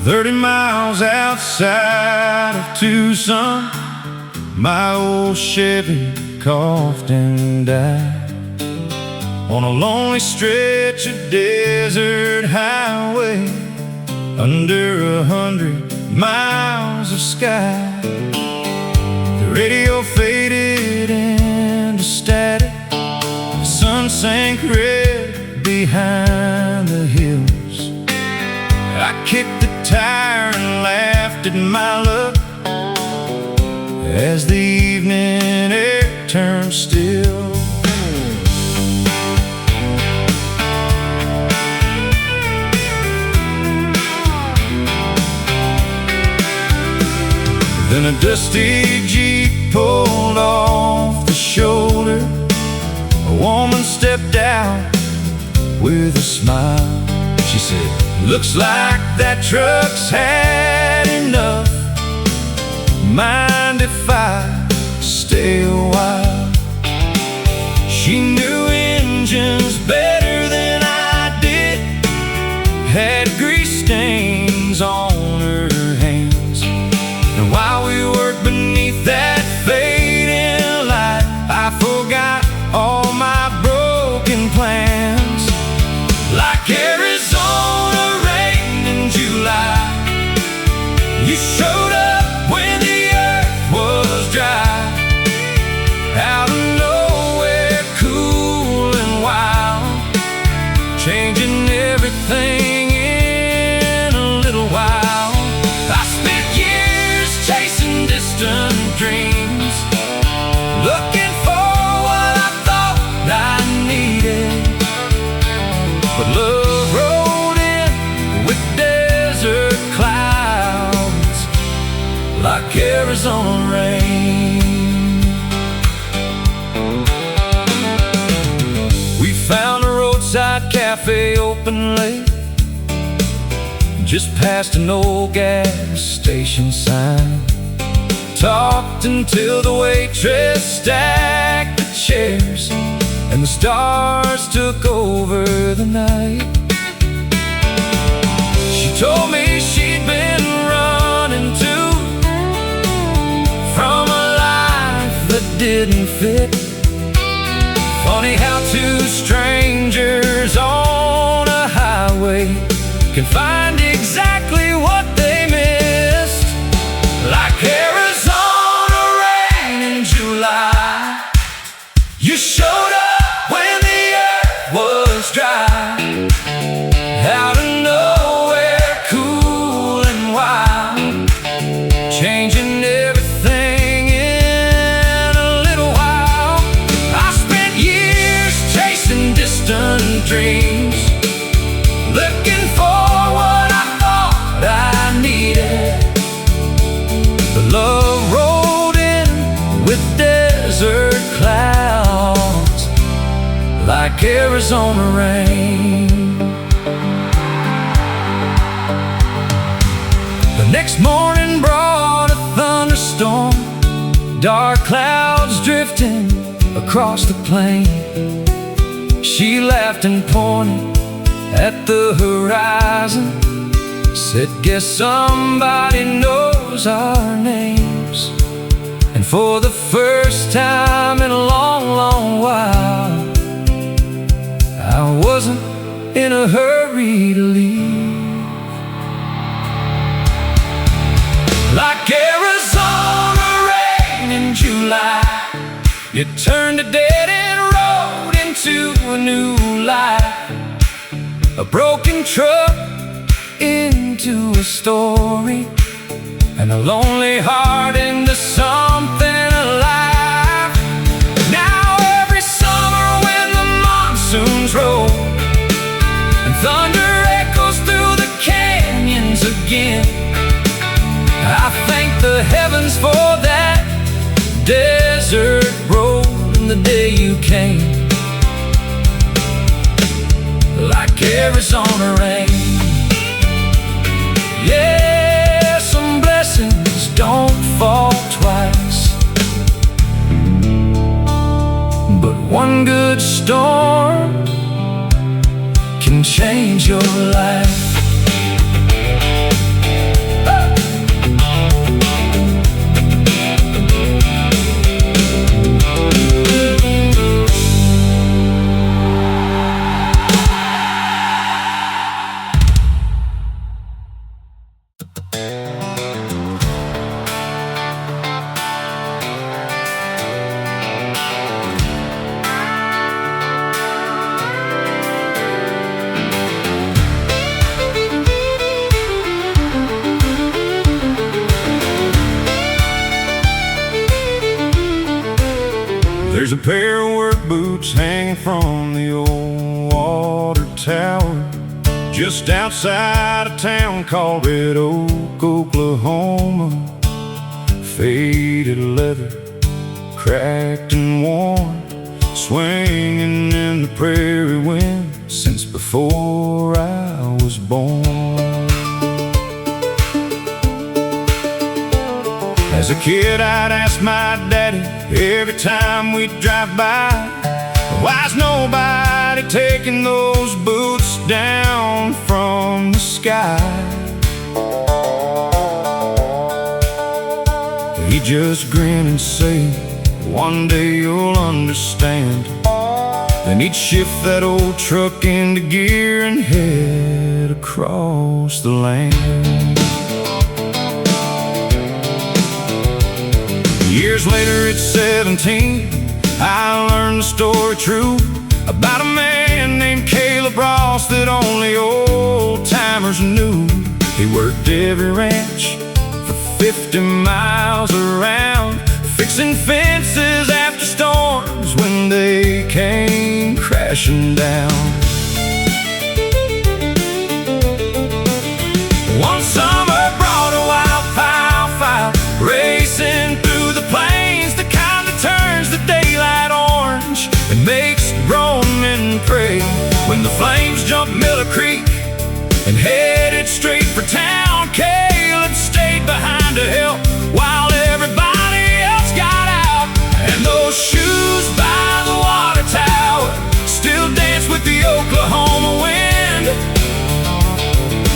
30 miles outside of Tucson, my old Chevy coughed and died on a lonely stretch of desert highway, under 100 miles of sky. The radio faded into static, the sun sank red behind the hills. I kicked the tire and laughed at my luck as the evening air turned still. Then a dusty Jeep pulled off the shoulder. A woman stepped out with a smile. She said, "Looks like that truck's had enough. Mind if I stay a while?" She knew engines better than I did, had grease stains on her hands. And while we worked beneath that fading light, I forgot all my broken plans. Like Arizona rain in July, you showed up when the earth was dry. Out of nowhere, cool and wild, changing everything in a little while. I spent years chasing distant dreams, looking for what I thought I needed. But love rolled in with desert clouds, like Arizona rain. We found a roadside cafe open late, just past an old gas station sign. Talked until the waitress stacked the chairs and the stars took over the night. She told me she'd been running too from a life that didn't fit. Funny how two strangers on a highway can find exactly what they missed. Like Arizona rain in July, you showed up when the earth was dry. Out of nowhere, cool and wild, changing everything in a little while. I spent years chasing distant dreams, looking for what I thought I needed. The love rolled in with desert clouds, like Arizona rain. The next morning brought a thunderstorm, dark clouds drifting across the plain. She laughed and pointed at the horizon, said, guess somebody knows our names. And for the first time in a long, long while, I wasn't in a hurry to leave. Like Arizona rain in July, it turned a dead-end road into a new life. A broken truck into a story, and a lonely heart into something alive. Now every summer when the monsoons roll and thunder echoes through the canyons again, I thank the heavens for that desert road and the day you came. Like Arizona rain, yeah, some blessings don't fall twice, but one good storm can change your life. There's a pair of work boots hanging from the old water tower just outside a town called Red Oak, Oklahoma. Faded leather, cracked and worn, swinging in the prairie wind since before I was born. As a kid, I'd ask my daddy every time we'd drive by, why's nobody taking those boots down from the sky? He'd just grin and say, one day you'll understand. Then he'd shift that old truck into gear and head across the land. Years later at 17, I learned the story true about a man named Caleb Ross that only old-timers knew. He worked every ranch for 50 miles around, fixing fences after storms when they came crashing down. One summer brought a wild wildfire racing through the plains, the kind that turns the daylight orange and makes grown men pray. When the flames jumped Miller Creek and headed straight for town, Caleb stayed behind to help while everybody else got out. And those shoes by the water tower still dance with the Oklahoma wind,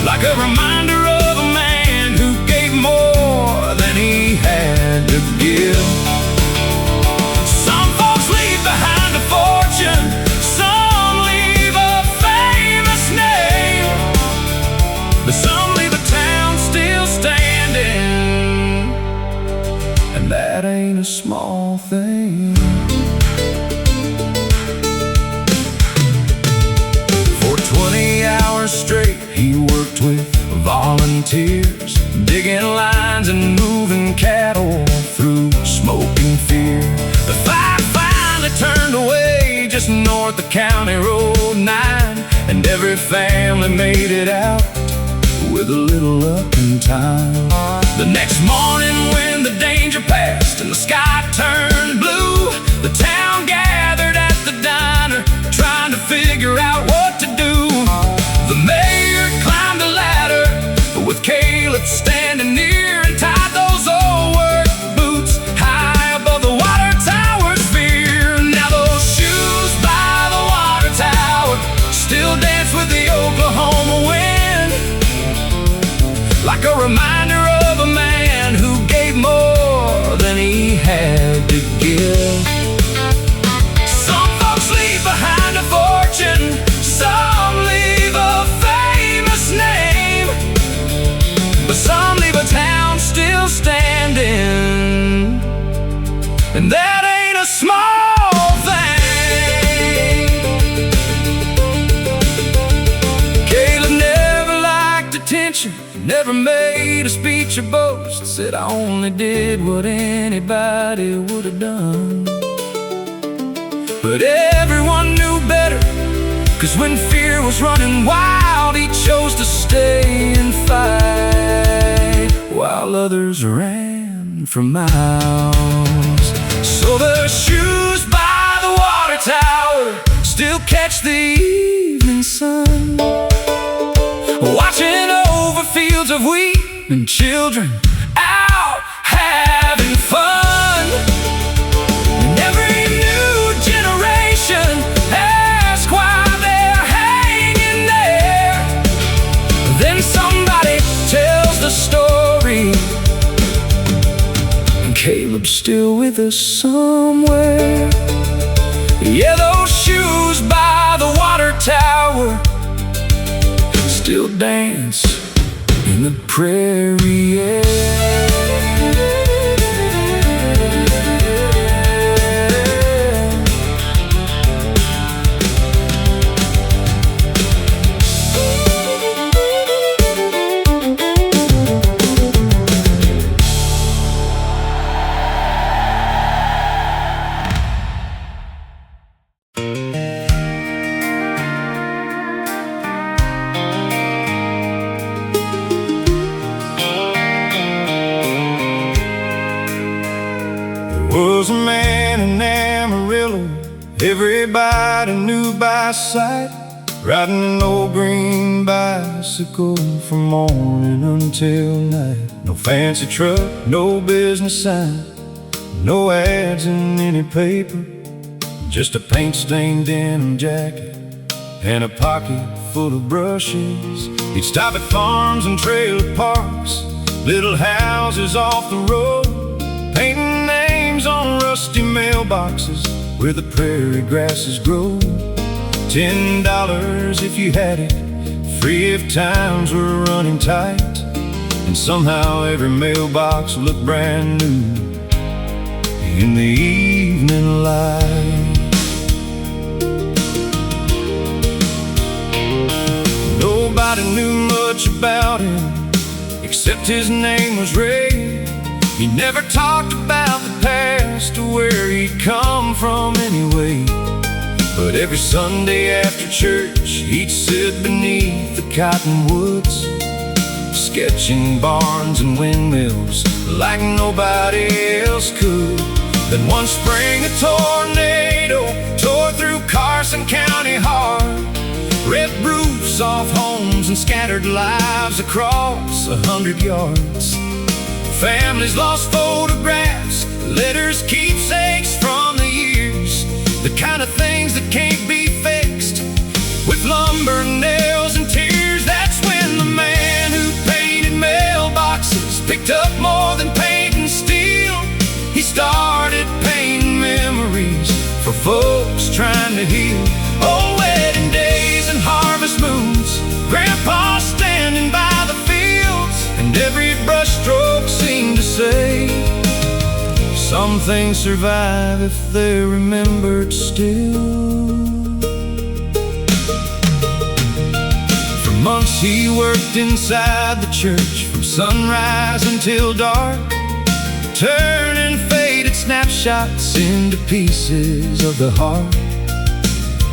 like a reminder of a man who gave more than he had to give. Some folks leave behind a fortune, some leave a famous name, but some leave a town still standing, and that ain't a small thing. For 20 hours straight he worked with volunteers, digging lines and moving cattle through smoke and fear. The fire finally turned away just north of County Road 9, and every family made it out with a little luck and time. The next morning when the danger passed and the sky turned blue, the town gathered at the diner trying to figure out what to do. The mayor climbed the ladder with Caleb standing near and tied those old work boots high above the water tower's fear. Now those shoes by the water tower still dance with the Oklahoma wind, like a reminder of a man who gave more than he had to give. Some folks leave behind a fortune, some leave a famous name, but some leave a town still standing, and that ain't a small thing. Caleb never liked attention, never made a speech or boast, said I only did what anybody would have done. But everyone knew better, 'cause when fear was running wild, he chose to stay and fight, while others ran for miles. So the shoes by the water tower still catch the evening sun, watching over fields of wheat and children out having fun. And every new generation asks why they're hanging there. Then somebody tells the story, and Caleb's still with us somewhere. Yeah, those shoes by the water tower still dance in the prairie air. Was a man in Amarillo everybody knew by sight, riding an old green bicycle from morning until night. No fancy truck, no business sign, no ads in any paper, just a paint-stained denim jacket and a pocket full of brushes. He'd stop at farms and trailer parks, little houses off the road, painting names on rusty mailboxes where the prairie grasses grow. $10 if you had it, free if times were running tight, and somehow every mailbox looked brand new in the evening light. Nobody knew much about him except his name was Ray. He never talked about the past or where he'd come from anyway. But every Sunday after church, he'd sit beneath the cottonwoods, sketching barns and windmills like nobody else could. Then one spring a tornado tore through Carson County hard, ripped roofs off homes and scattered lives across 100 yards. Families lost photographs, letters, keepsakes from the years, the kind of things that can't be fixed with lumber, nails, and tears. That's when the man who painted mailboxes picked up more than paint and steel. He started painting memories for folks trying to heal. Oh, wedding days and harvest moons, Grandpa standing by the fields, and every brushstroke seemed to say, some things survive if they're remembered still. For months he worked inside the church from sunrise until dark, turning faded snapshots into pieces of the heart.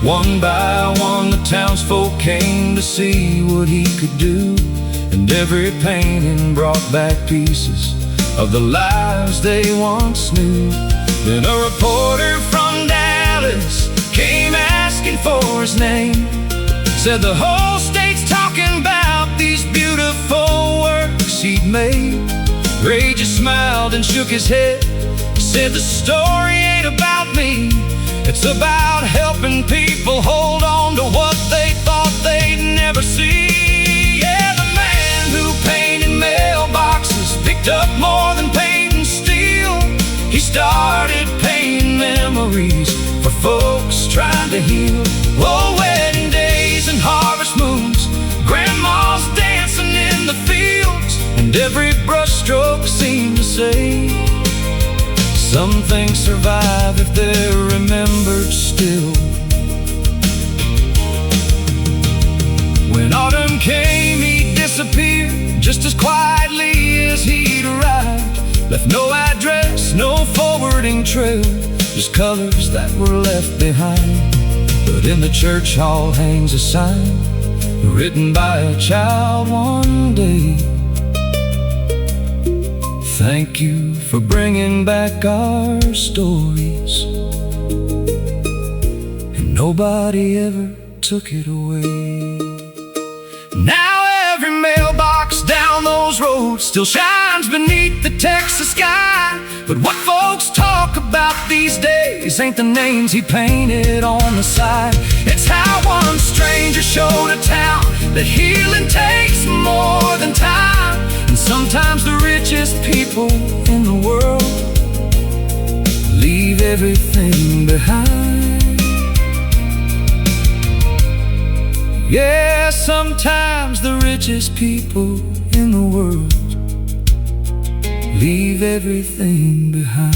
One by one the townsfolk came to see what he could do, and every painting brought back pieces of the lives they once knew. Then a reporter from Dallas came asking for his name, said the whole state's talking about these beautiful works he'd made. Ray just smiled and shook his head, said the story ain't about me, it's about helping people hold on to what they thought they'd never see. Yeah, the man who painted picked up more than painting steel. He started painting memories for folks trying to heal. Oh, wedding days and harvest moons, grandma's dancing in the fields, and every brushstroke seemed to say, some things survive if they're remembered still. When autumn came, he disappeared just as quietly as he'd arrived. Left no address, no forwarding trail, just colors that were left behind. But in the church hall hangs a sign, written by a child one day. Thank you for bringing back our stories, and nobody ever took it away. Now every mailbox down those roads still shines beneath the Texas sky. But what folks talk about these days ain't the names he painted on the side. It's how one stranger showed a town that healing takes more than time. And sometimes the richest people in the world leave everything behind. Yeah, sometimes the richest people in the world leave everything behind.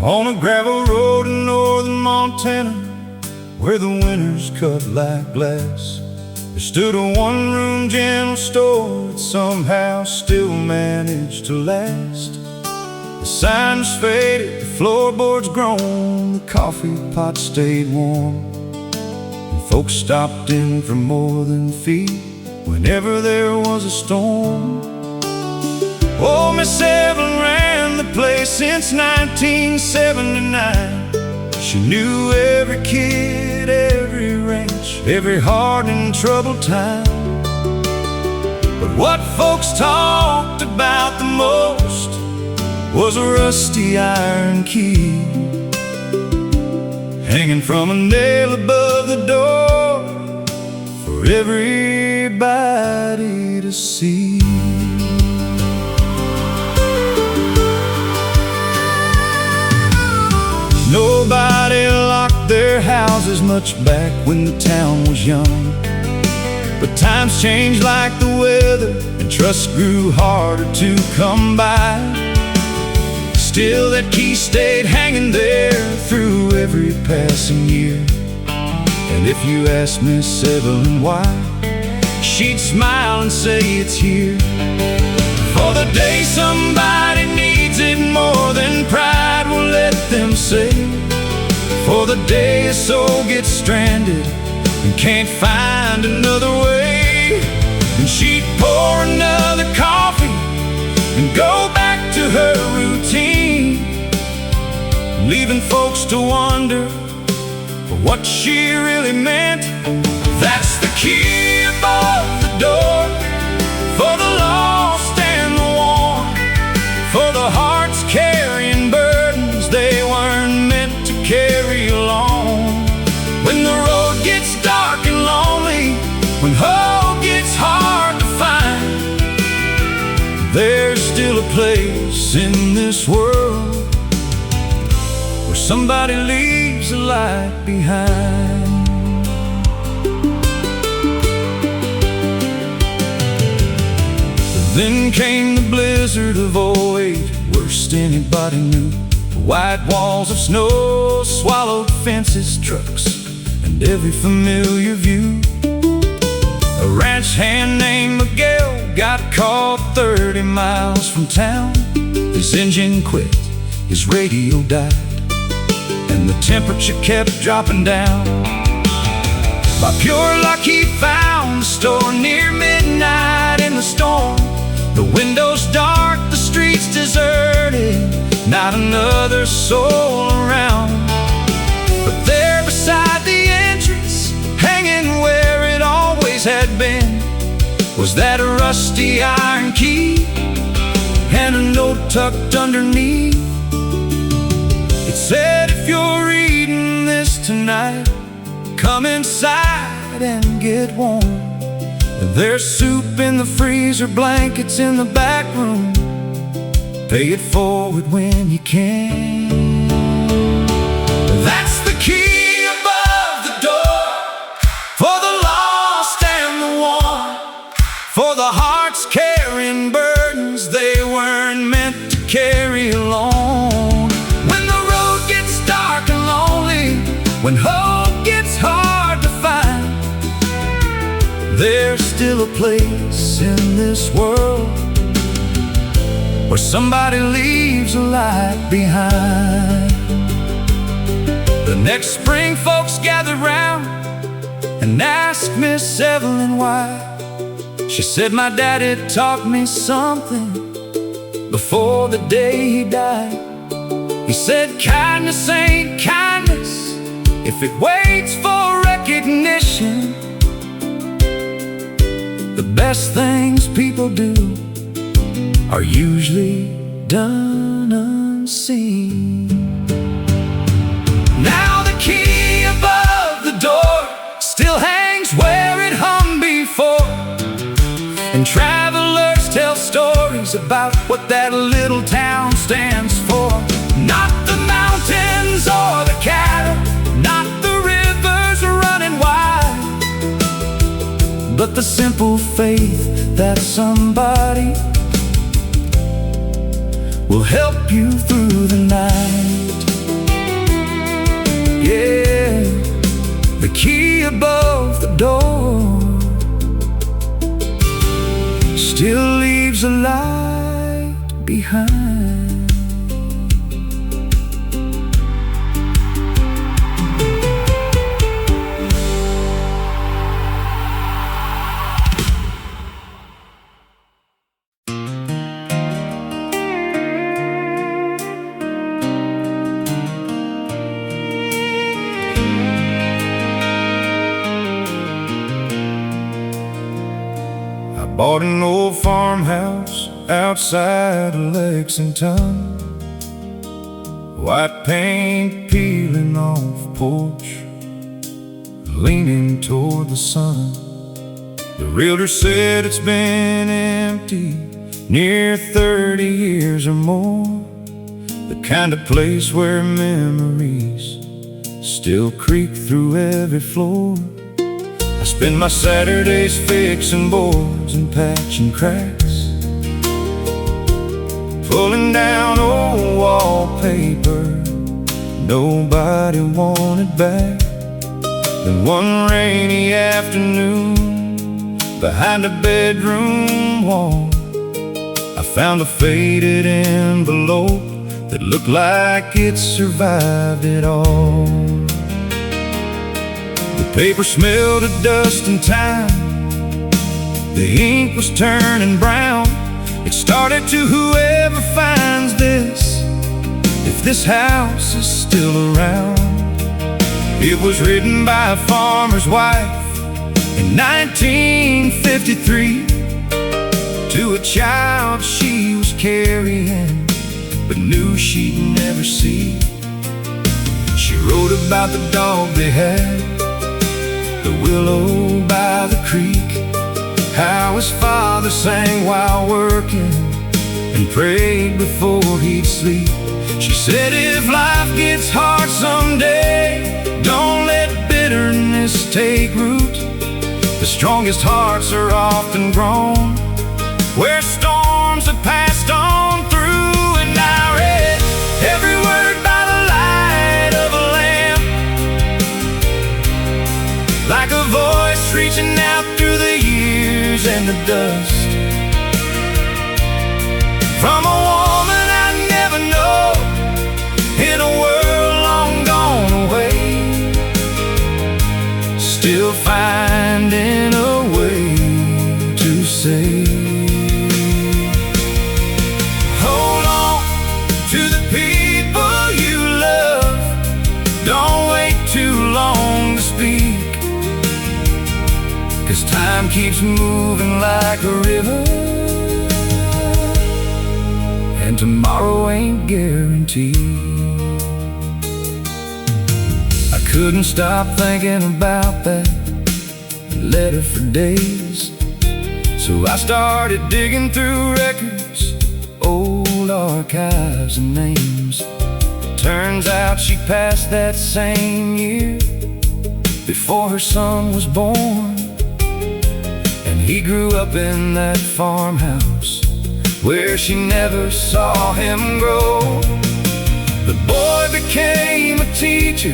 On a gravel road in northern Montana, where the winters cut like glass, there stood a one-room general store that somehow still managed to last. The sign was faded, the floorboards grown, the coffee pot stayed warm, and folks stopped in for more than feed whenever there was a storm. Oh, Miss Evelyn ran the place since 1979. She knew every kid, every ranch, every hard and troubled time. But what folks talked about the most was a rusty iron key hanging from a nail above the door for everybody to see. Nobody locked their houses much back when the town was young. But times changed like the weather, and trust grew harder to come by. Still that key stayed hanging there through every passing year. And if you asked Miss Evelyn why, she'd smile and say it's here. For the day somebody needs it more than pride will let them say. For the day a soul gets stranded and can't find another way. And she'd pour another coffee and go back to her routine, leaving folks to wonder for what she really meant. That's the key above the door for the lost and the worn, for the hearts carrying burdens they weren't meant to carry along. When the road gets dark and lonely, when hope gets hard to find, there's still a place in this world where somebody leaves a light behind. Then came the blizzard of '08, worst anybody knew. The white walls of snow swallowed fences, trucks, and every familiar view. A ranch hand named Gill got caught 30 miles from town. His engine quit, his radio died, and the temperature kept dropping down. By pure luck he found the store near midnight hand was that a rusty iron key and a note tucked underneath. It said, if you're reading this tonight, come inside and get warm. There's soup in the freezer, blankets in the back room. Pay it forward when you can. That's the key above the door for the lost and the worn, for the hearts carrying burdens they weren't meant to carry alone. When the road gets dark and lonely, when hope gets hard to find, there's still a place in this world where somebody leaves a light behind. The next spring folks gathered round and asked Miss Evelyn why. She said, my daddy taught me something before the day he died. He said, kindness ain't kindness if it waits for recognition. The best things people do are usually done unseen. Now the key above the door still hangs where it hung before, and travelers tell stories about what that little town stands for. Not the mountains or the cattle, not the rivers running wide, but the simple faith that somebody will help you through the night. Yeah, the key above the door still leaves a light behind. Bought an old farmhouse outside of Lexington, white paint peeling off porch, leaning toward the sun. The realtor said it's been empty near 30 years or more, the kind of place where memories still creak through every floor. I spend my Saturdays fixing boards and patching cracks, pulling down old wallpaper nobody wanted back. Then one rainy afternoon, behind a bedroom wall, I found a faded envelope that looked like it survived it all. The paper smelled of dust and time, the ink was turning brown. It started to, whoever finds this, if this house is still around. It was written by a farmer's wife in 1953 to a child she was carrying but knew she'd never see. She wrote about the dog they had, the willow by the creek, how his father sang while working and prayed before he'd sleep. She said, if life gets hard someday, don't let bitterness take root. The strongest hearts are often grown where storms have passed on through. And I read every word by the light of a lamp, like a voice reaching out through the years and the dust, from a woman I never know in a world long gone away, still finding a way to say, hold on to the people you love, don't wait too long to speak, 'cause time keeps keeps moving like a river, and tomorrow ain't guaranteed. I couldn't stop thinking about that letter for days, so I started digging through records, old archives and names. Turns out she passed that same year, before her son was born. And he grew up in that farmhouse where she never saw him grow. The boy became a teacher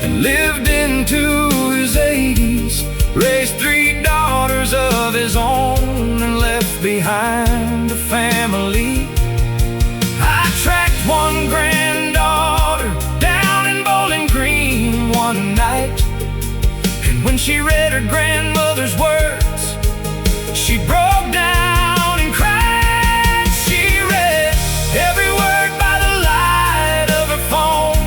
and lived into his 80s, raised 3 daughters of his own, and left behind a family. I tracked one granddaughter down in Bowling Green one night, and when she read her grandmother's words, she broke down and cried. She read every word by the light of her phone,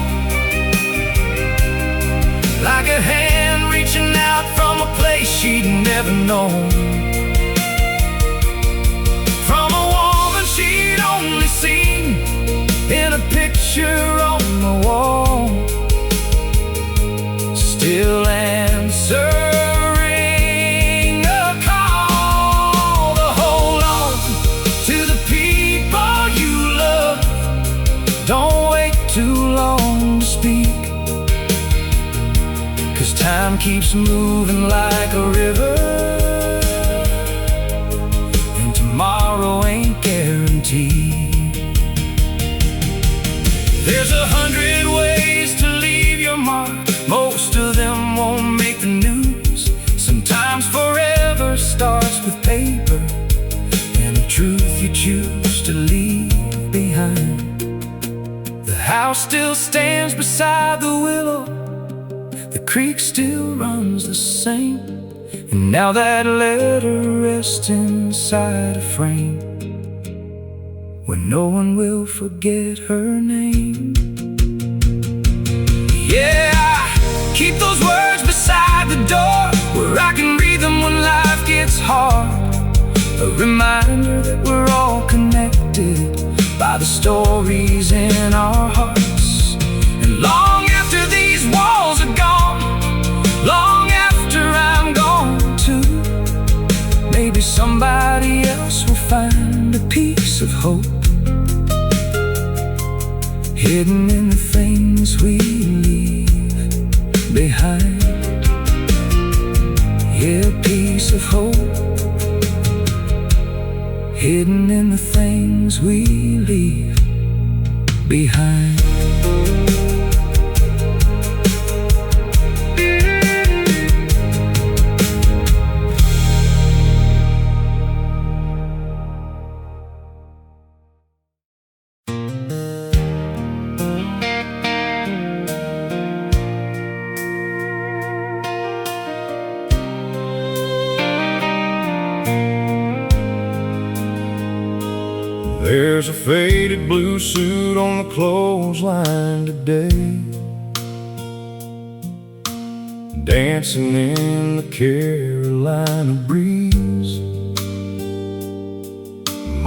like a hand reaching out from a place she'd never known, from a woman she'd only seen in a picture on the wall, still answering a call to hold on to the people you love. Don't wait too long to speak, 'cause time keeps moving like a river, and tomorrow ain't guaranteed. There's 100 ways to leave your mark. Most of them won't make the news. Sometimes forever starts with paper and the truth you choose to leave behind. The house still stands beside the willow, the creek still runs the same, and now that letter rests inside a frame where no one will forget her name. Yeah, keep those words beside the door, where I can read them when life gets hard. A reminder that we're all connected by the stories in our hearts. And long after these walls are gone, long after I'm gone too, maybe somebody else will find a piece of hope hidden in the things we leave behind. Yeah, a piece of hope hidden in the things we leave behind. There's a faded blue suit on the clothesline today, dancing in the Carolina breeze.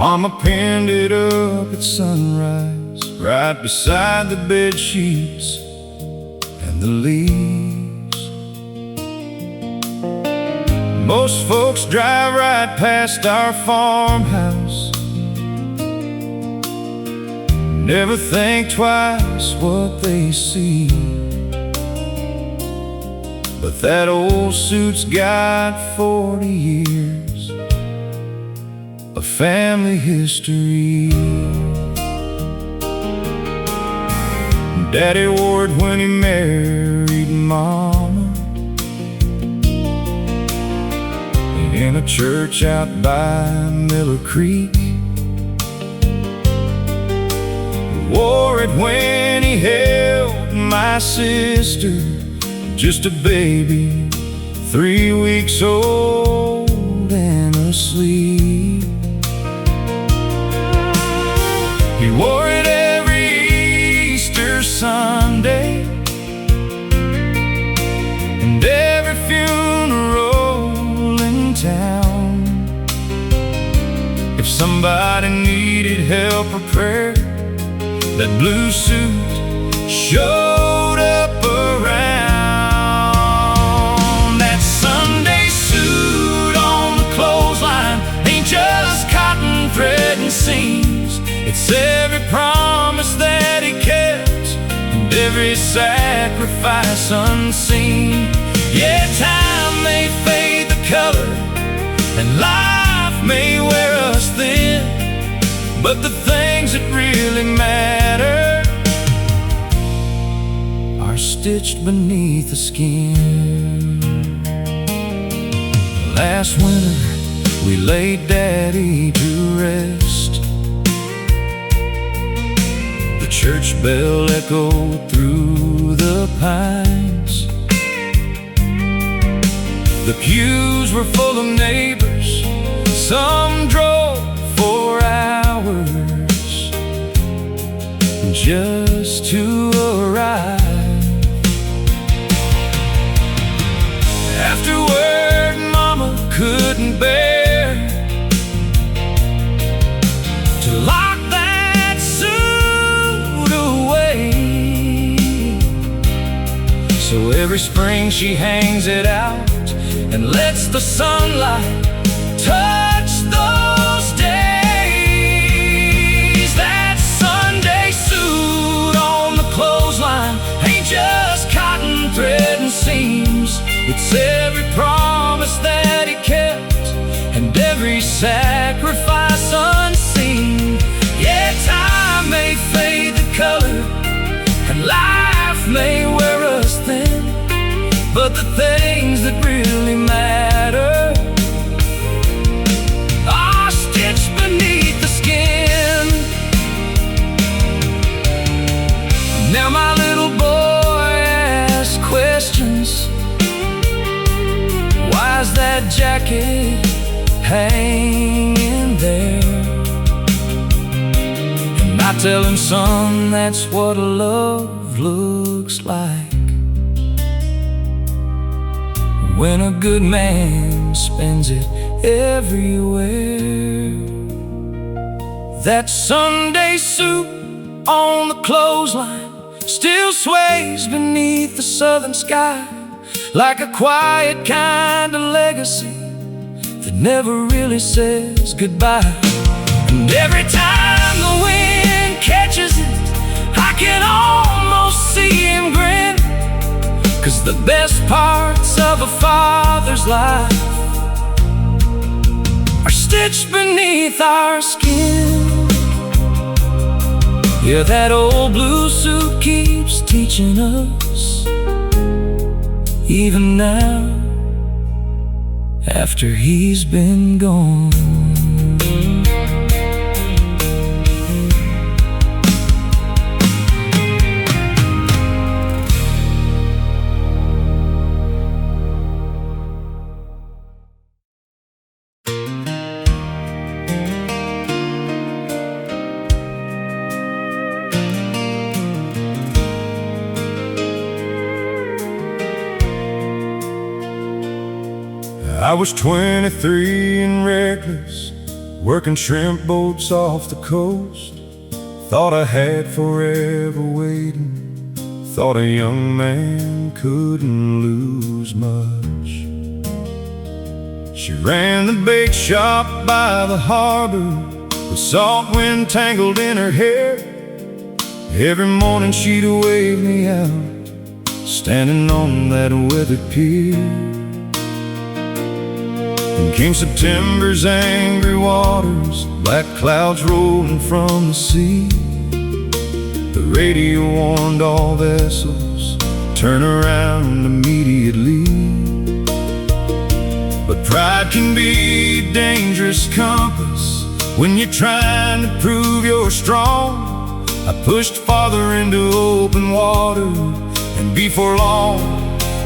Mama pinned it up at sunrise, right beside the bed sheets and the leaves. Most folks drive right past our farmhouse, never think twice what they see. But that old suit's got 40 years of family history. Daddy wore it when he married Mama, in a church out by Miller Creek. Wore it when he held my sister, just a baby, 3 weeks old and asleep. He wore it every Easter Sunday and every funeral in town. somebody needed help or prayer, that blue suit showed up around. That Sunday suit on the clothesline ain't just cotton thread and seams. It's every promise that he kept and every sacrifice unseen. Yeah, time may fade the color and life may wear us thin, but the things that really matter are stitched beneath the skin. Last winter we laid Daddy to rest. The church bell echoed through the pines. The pews were full of neighbors. Some drove for hours just to arrive. Afterward, Mama couldn't bear to lock that suit away. So every spring she hangs it out and lets the sunlight touch those days. That Sunday suit on the clothesline ain't just cotton thread and seams. It's every promise that he kept and every sacrifice unseen. Yeah, time may fade the color and life may wear us thin, but the things that really matter are stitched beneath the skin. Now my little boy asks questions. Why's that jacket hanging there? And I tell him, son, that's what love looks like when a good man spends it everywhere. That Sunday suit on the clothesline still sways beneath the southern sky, like a quiet kind of legacy that never really says goodbye. And every time the wind catches it, I can almost see him grin, 'cause the best parts of a father's life are stitched beneath our skin. Yeah, that old blue suit keeps teaching us, even now, after he's been gone. I was 23 and reckless, working shrimp boats off the coast. Thought I had forever waiting, thought a young man couldn't lose much. She ran the bake shop by the harbor, with salt wind tangled in her hair. Every morning she'd wave me out, standing on that weathered pier. Then came September's angry waters, black clouds rolling from the sea. The radio warned all vessels, turn around immediately. But pride can be a dangerous compass when you're trying to prove you're strong. I pushed farther into open water, and before long,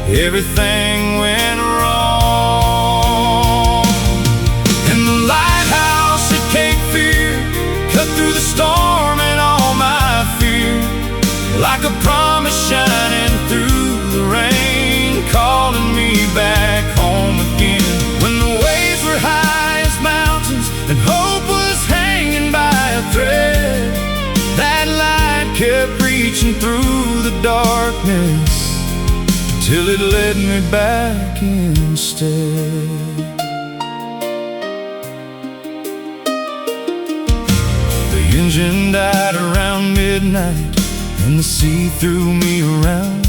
everything went wrong. And the lighthouse at Cape Fear cut through the storm and all my fear, like a promise shining through the rain, calling me back home again. When the waves were high as mountains and hope was darkness till it led me back instead. The engine died around midnight and the sea threw me around.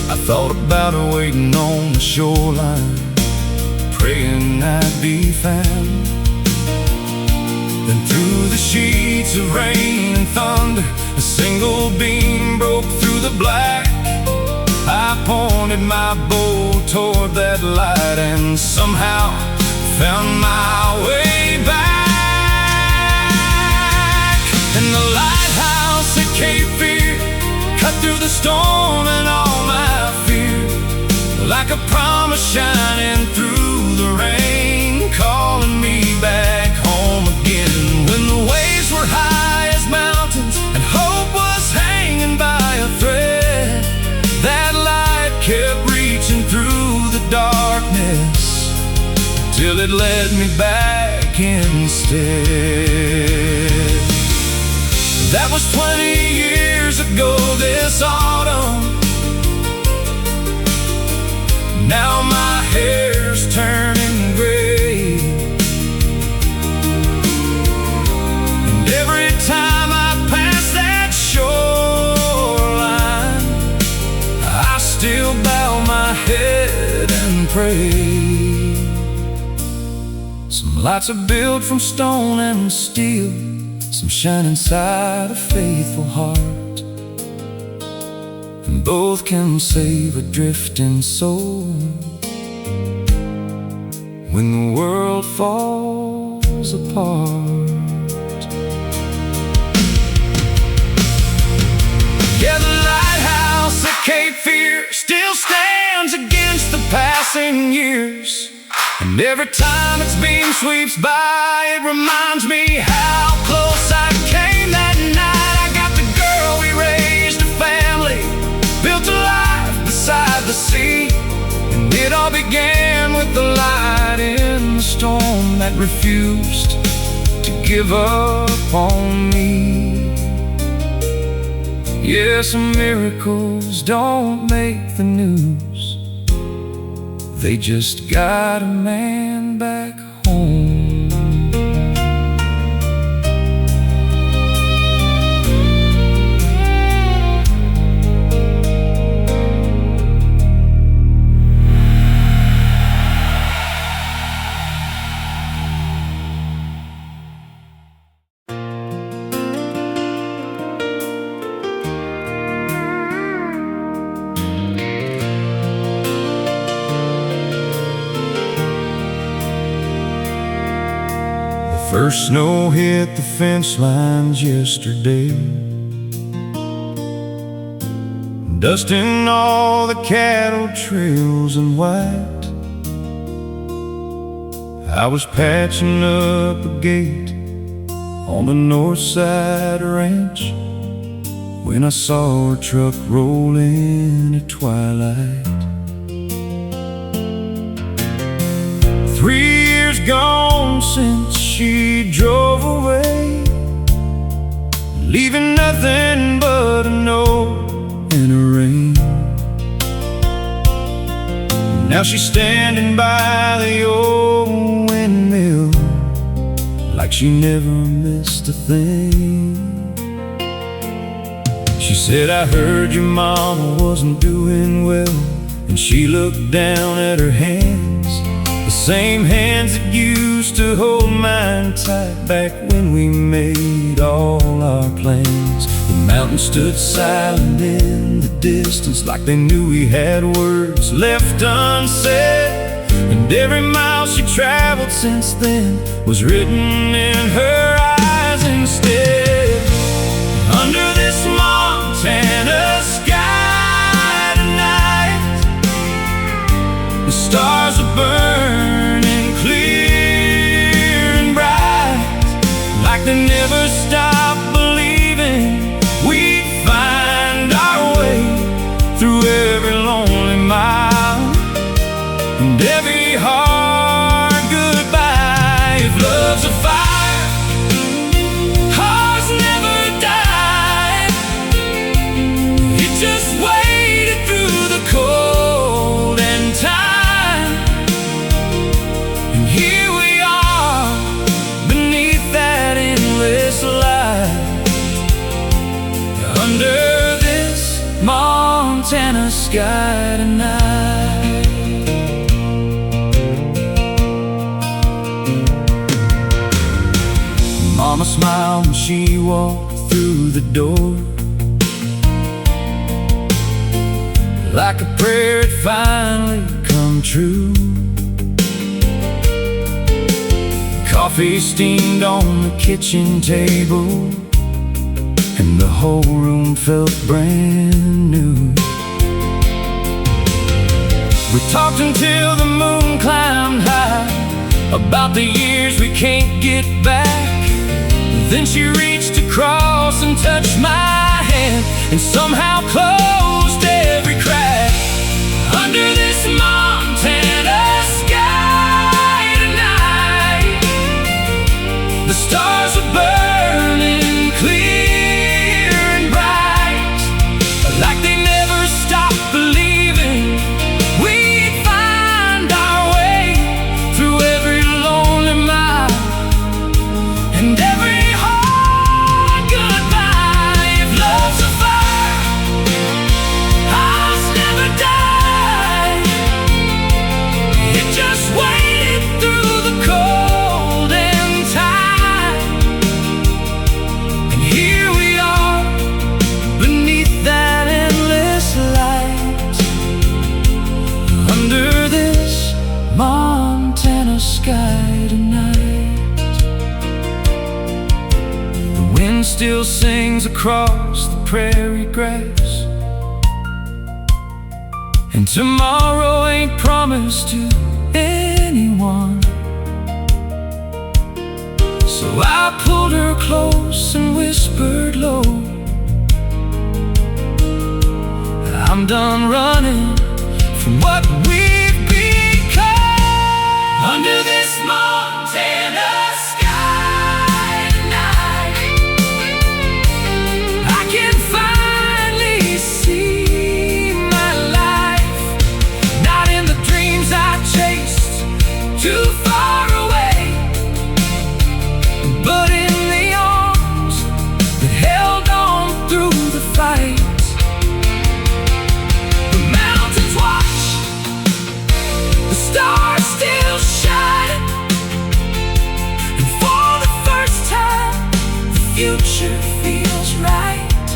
I thought about her waiting on the shoreline, praying I'd be found. Then through the sheets of rain and thunder, a single beam broke through the black. I pointed my bow toward that light and somehow found my way back. And the lighthouse at Cape Fear cut through the storm and all my fear, like a promise shining through the rain, calling me back home again. When the waves were high as mountains and hope was hanging by a thread, that light kept reaching through the darkness till it led me back instead. That was 20 years ago this autumn. Now my hair's turning gray, and every time I pass that shoreline, I still bow my head and pray. Some lights are built from stone and steel, some shine inside a faithful heart, and both can save a drifting soul when the world falls apart. Yeah, the lighthouse at Cape Fear still stands against the passing years, and every time its beam sweeps by, it reminds me how close I came that night. I got the girl, we raised a family, built a life beside the sea, and it all began with the light in the storm that refused to give up on me. Yes, miracles don't make the news, they just got a man back home. First snow hit the fence lines yesterday, dusting all the cattle trails in white. I was patching up a gate on the north side ranch when I saw her truck roll in at twilight. 3 years gone since she drove away, leaving nothing but a note in the rain. Now she's standing by the old windmill like she never missed a thing. She said, I heard your mama wasn't doing well, and she looked down at her hands, the same hands that used to hold mine tight back when we made all our plans. The mountains stood silent in the distance, like they knew we had words left unsaid, and every mile she traveled since then was written in her eyes instead. Under this Montana sky tonight, the stars are burning clear and bright, like they never stopped believing we'd find our way through every lonely mile and every hard goodbye. If love's a fire, Mama smiled when she walked through the door, like a prayer had finally come true. Coffee steamed on the kitchen table, and the whole room felt brand new. We talked until the moon climbed high, about the years we can't get back. Then she reached across and touched my hand, and somehow closed every crack. Under this Montana sky tonight, the stars are burning clear and bright, like they never stopped believing we'd find our way through every lonely mile and every hard goodbye. If love's a fire, ours never die. It just waited through the cold and time, and here we are beneath that endless light, under this Montana sky tonight. The wind still sings across the prairie grass, and tomorrow ain't promised to anyone. So I pulled her close and whispered low, I'm done running from what we've become. Under this Montana sky tonight, I can finally see my life, not in the dreams I chased too far away, but in the arms that held on through the fight. The mountains watch, the stars still shine, and for the first time the future feels right.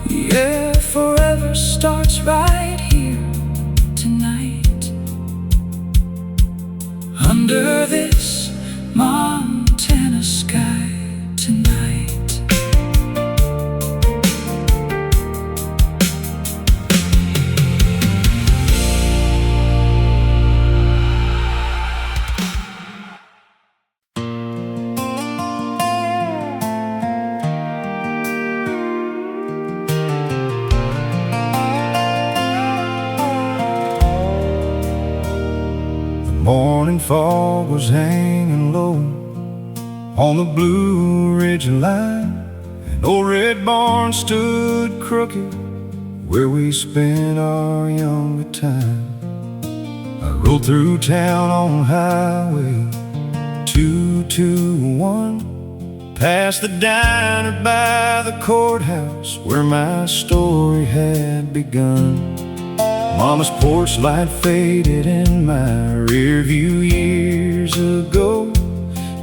Yeah, forever starts right here tonight, under this Montana sky tonight. The morning fog was hanging low on the Blue Ridge line. An old red barn stood crooked where we spent our younger time. I rode through town on Highway 221, past the diner by the courthouse where my story had begun. Mama's porch light faded in my rear view years ago,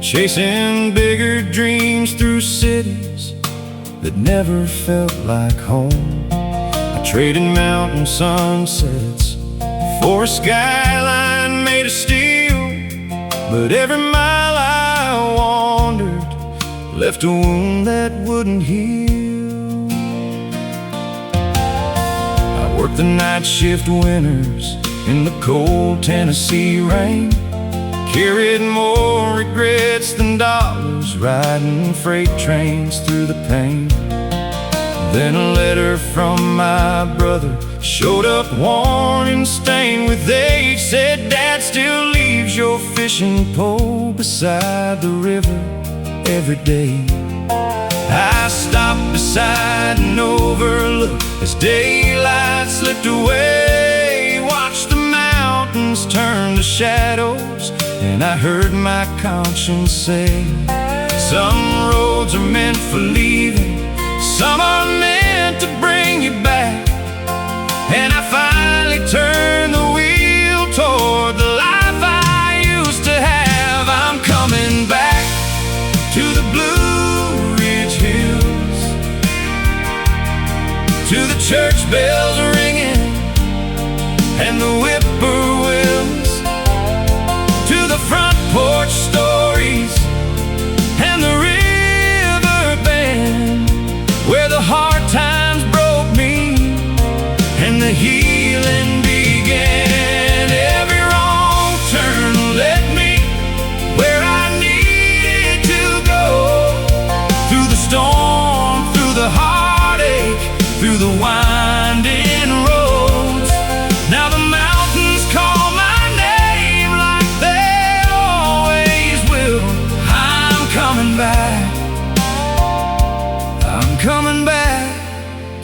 chasing bigger dreams through cities that never felt like home. I traded mountain sunsets for a skyline made of steel, but every mile I wandered left a wound that wouldn't heal. I worked the night shift winters in the cold Tennessee rain, carried more regrets than dollars, riding freight trains through the pain. Then a letter from my brother showed up worn and stained with age, said, Dad still leaves your fishing pole beside the river every day. I stopped beside and overlooked as daylight slipped away, watched the mountains turn to shadows, and I heard my conscience say, some roads are meant for leaving, some are meant to bring you back. And I finally turned the wheel toward the life I used to have. I'm coming back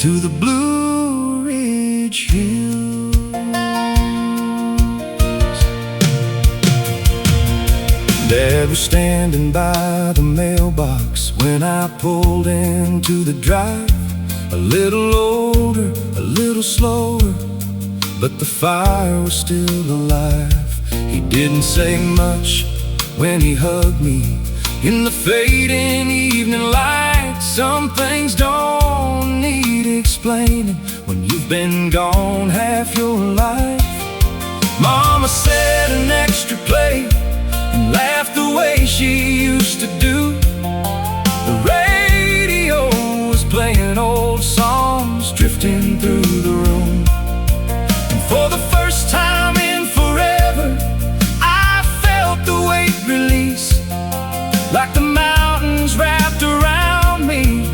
to the Blue Ridge Hills. Dad was standing by the mailbox when I pulled into the drive. A little older, a little slower, but the fire was still alive. He didn't say much when he hugged me in the fading evening light. Some things don't need explaining when you've been gone half your life. Mama said an extra plate and laughed the way she used to do. The radio was playing old songs drifting through the room. And for the first time in forever, I felt the weight release, like the mountains wrapped around me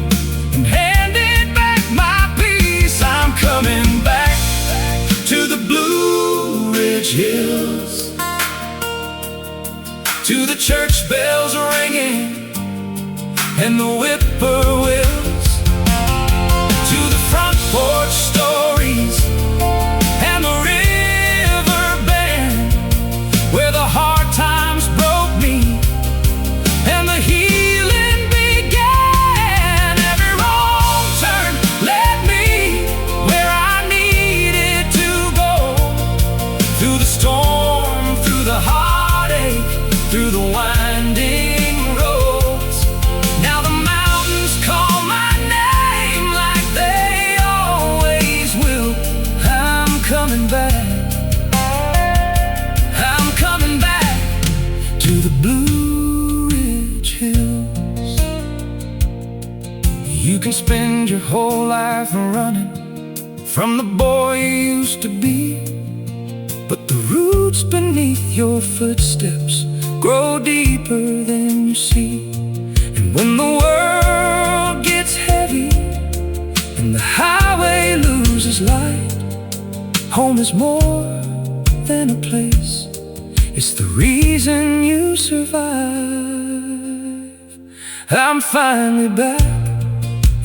and handed back my peace. I'm coming back to the Blue Ridge Hills, to the church bells ringing and the whippoorwills, to the front porch stories and the river bend, where the hard times broke me and the healing began. Every wrong turn led me where I needed to go, through the storm, through the heartache, through the winding roads. Now the mountains call my name like they always will. I'm coming back, I'm coming back to the Blue Ridge Hills. You can spend your whole life running from the boy you used to be, but the roots beneath your footsteps grow deeper than you see. And when the world gets heavy and the highway loses light, home is more than a place, it's the reason you survive. I'm finally back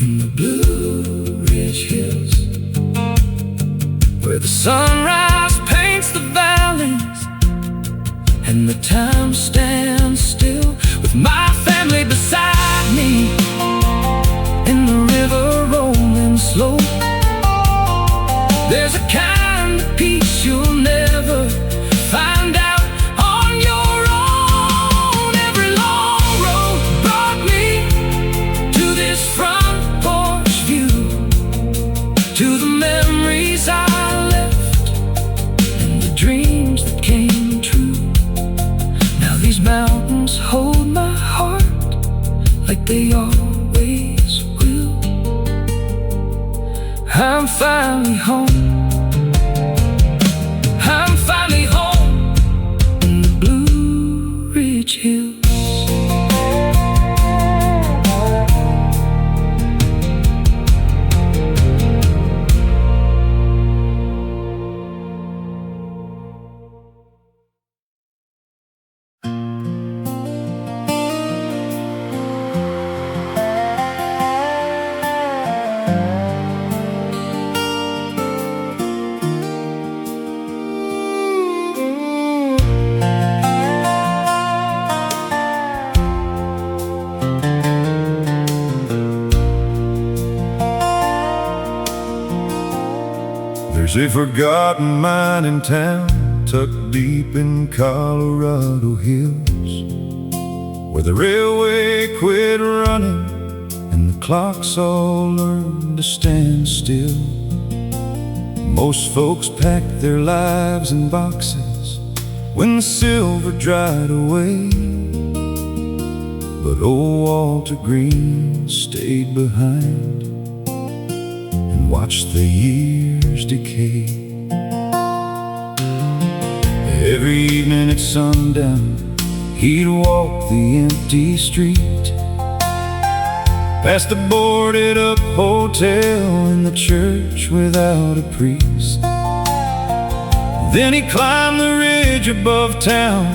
in the Blue Ridge Hills, where the sunrise paints the valleys and the time stands still, with my family beside me and the river rolling slow. There's a kind of peace you'll never find out on your own. Every long road brought me to this front porch view, to the memories I left and the dreams that came true. Now these mountains hold my heart like they always will. I'm finally home, I'm finally home in the Blue Ridge Hills. There's a forgotten mining town tucked deep in Colorado hills, where the railway quit running and the clocks all learned to stand still. Most folks packed their lives in boxes when the silver dried away, but old Walter Green stayed behind and watched the years decay. Every evening at sundown, he'd walk the empty street, past the boarded up hotel and the church without a priest. Then he'd climb the ridge above town,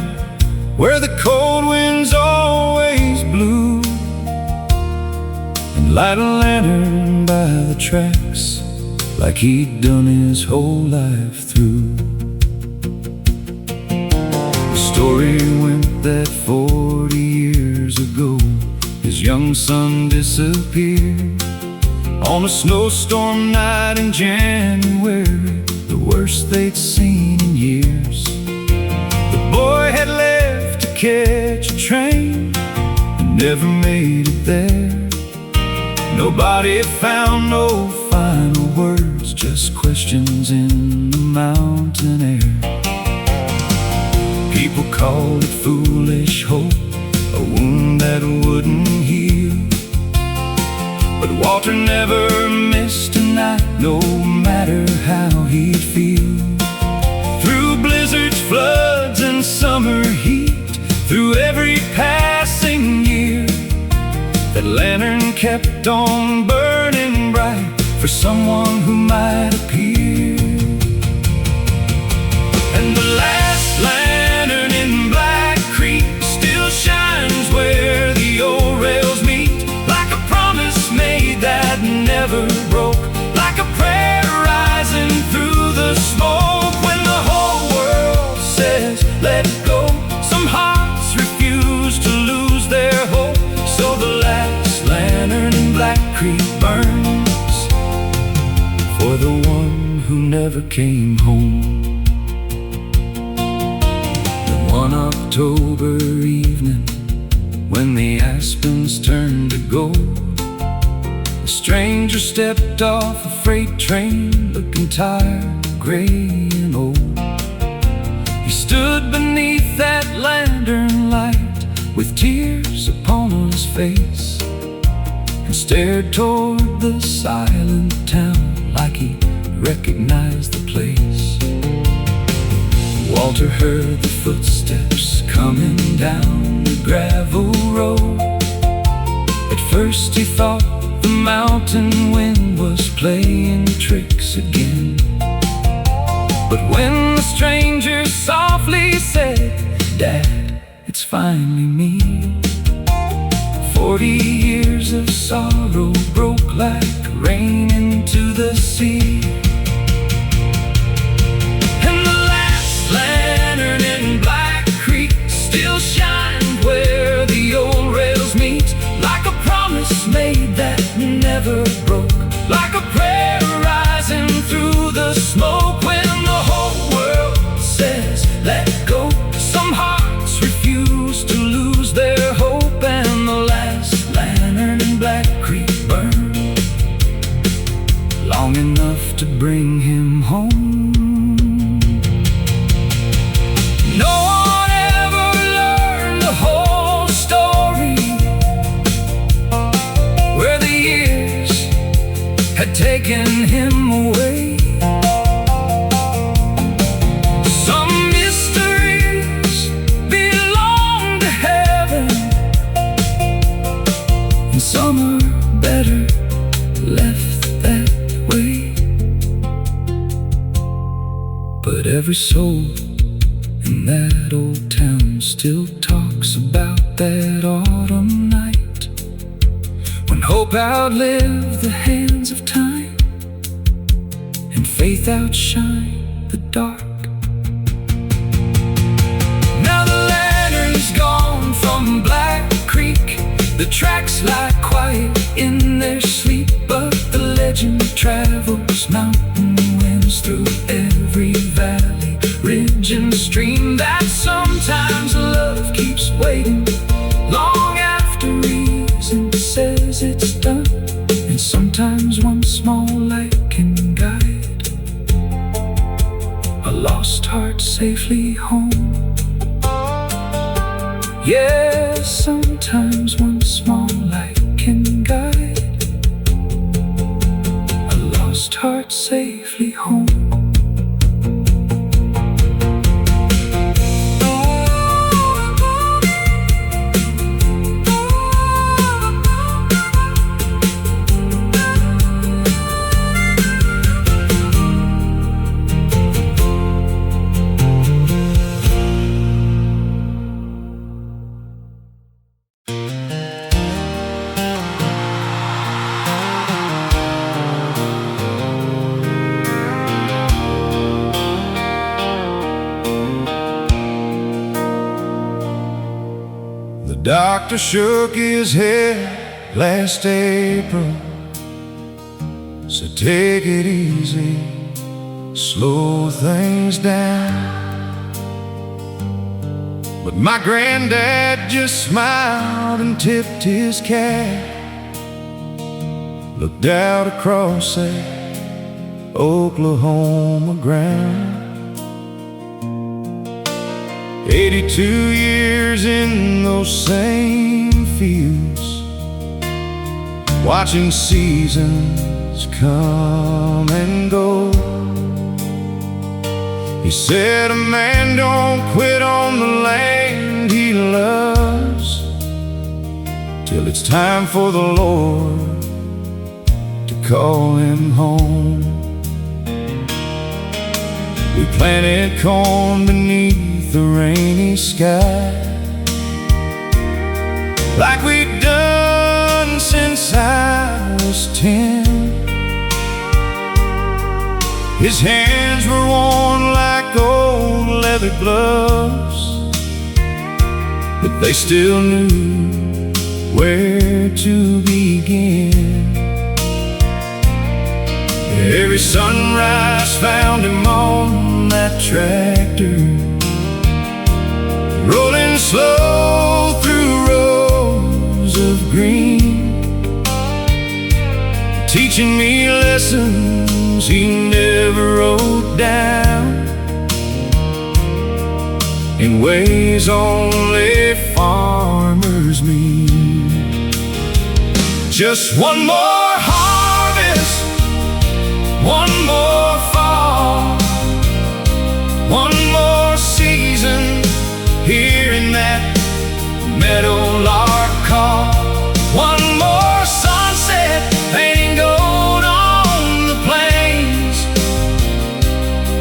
where the cold winds always blew, and light a lantern by the tracks like he'd done his whole life through. The story went that 40 years ago his young son disappeared on a snowstorm night in January, the worst they'd seen in years. The boy had left to catch a train and never made it there. Nobody found no final words, just questions in the mountain air. People called it foolish hope, a wound that wouldn't heal. But Walter never missed a night, no matter how he'd feel. Through blizzards, floods, and summer heat, through every passing year, that lantern kept on burning bright for someone who might appear. And the last lantern in Black Creek still shines where the old rails meet, like a promise made that never broke, like a prayer rising through the smoke. When the whole world says let go, some hearts refuse to lose their hope. So the last lantern in Black Creek burns for the one who never came home. One October evening, when the aspens turned to gold, a stranger stepped off a freight train, looking tired, gray and old. He stood beneath that lantern light with tears upon his face, and stared toward the silent town like he recognized the place. Walter heard the footsteps coming down the gravel road. At first he thought the mountain wind was playing tricks again. But when the stranger softly said, "Dad, it's finally me," 40 years of sorrow broke like rain into the sea. Lantern in Black Creek still shined where the old rails meet, like a promise made that never broke, like a prayer rising through the smoke. When the whole world says let go, some hearts refuse to lose their hope. And the last lantern in Black Creek burned long enough to bring him home. No one ever learned the whole story, where the years had taken him away. Some mysteries belong to heaven, and some are better left that way. But every soul in that old town still talks about that autumn night, when hope outlived the hands of time, and faith outshined the dark. Now the lantern's gone from Black Creek, the tracks lie quiet in their sleep, but the legend travels mountain winds through every valley, ridge and stream, that sometimes love keeps waiting long after reason says it's done. And sometimes one small light can guide a lost heart safely home. Yeah, sometimes one small light can guide a lost heart safely home. doctor shook his head last April, said take it easy, slow things down. But my granddad just smiled and tipped his cap, looked out across that Oklahoma ground. 82 years in those same fields, watching seasons come and go. He said a man don't quit on the land he loves till it's time for the Lord to call him home. We planted corn beneath the rainy sky, like we'd done since I was 10. His hands were worn like old leather gloves, but they still knew where to begin. Every sunrise found him on that tractor, rolling slow through rows of green, teaching me lessons he never wrote down, in ways only farmers mean. Just one more harvest, one more fall, one more season, hearing that meadowlark call. One more sunset, painting gold on the plains.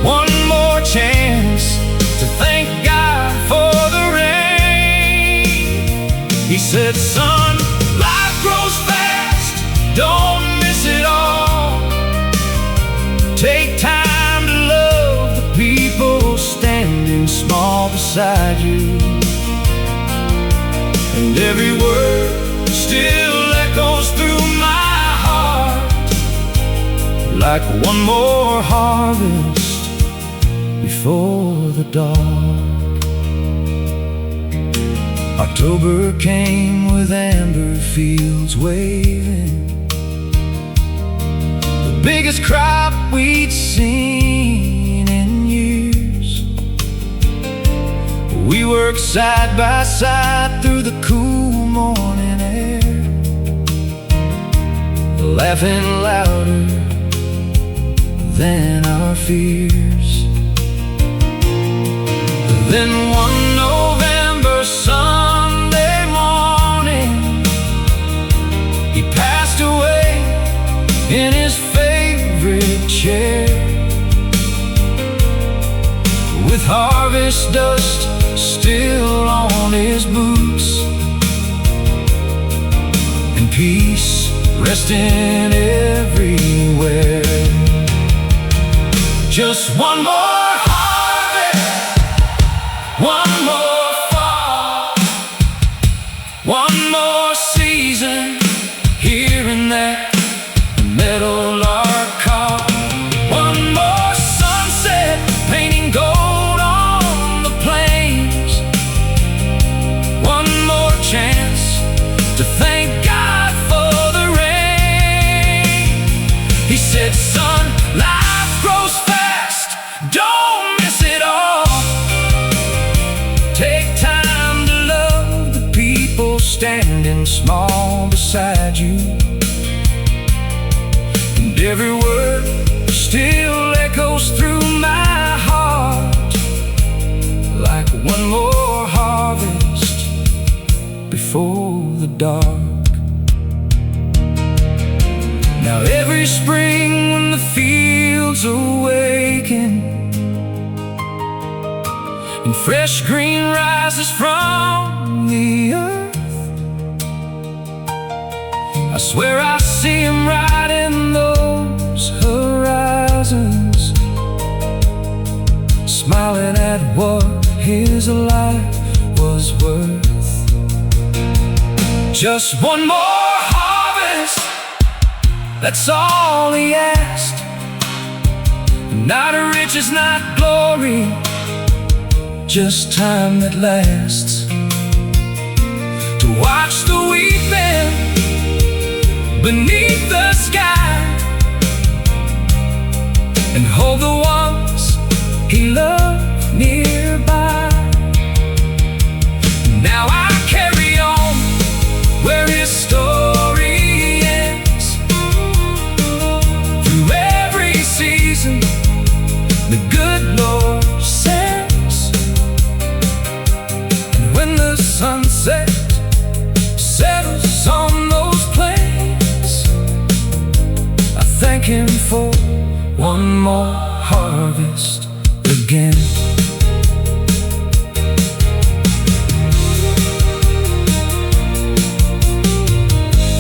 One more chance to thank God for the rain. He said, son, life grows fast, don't miss it all. Take time to love the people standing small beside you. And every word still echoes through my heart, like one more harvest before the dark. October came with amber fields waving, the biggest crop we'd seen in years. We worked side by side through the cool morning air, laughing louder than our fears. Then one November Sunday morning, he passed away in his favorite chair, with harvest dust still on his boots, and peace resting everywhere. Just one more harvest, one more fall, one more season, hearing that meadowlark call. One more sunset, painting gold on the plains. One more chance to thank God for the rain. He said, son, life grows fast, don't miss it all. Take time to love the people standing small beside you. And every word still echoes through my heart, like one more harvest before the dark. Now every spring when the fields awaken and fresh green rises from the earth, I swear I see him right in those horizons, smiling at what his life was worth. Just one more harvest, that's all he asked. Not riches, not glory, just time that lasts. To watch the weeping beneath the sky, and hold the ones he loved nearby. Now I carry on where his story ends. Through every season the good Lord sends. And when the sunset settles on those plains, I thank him for one more harvest again.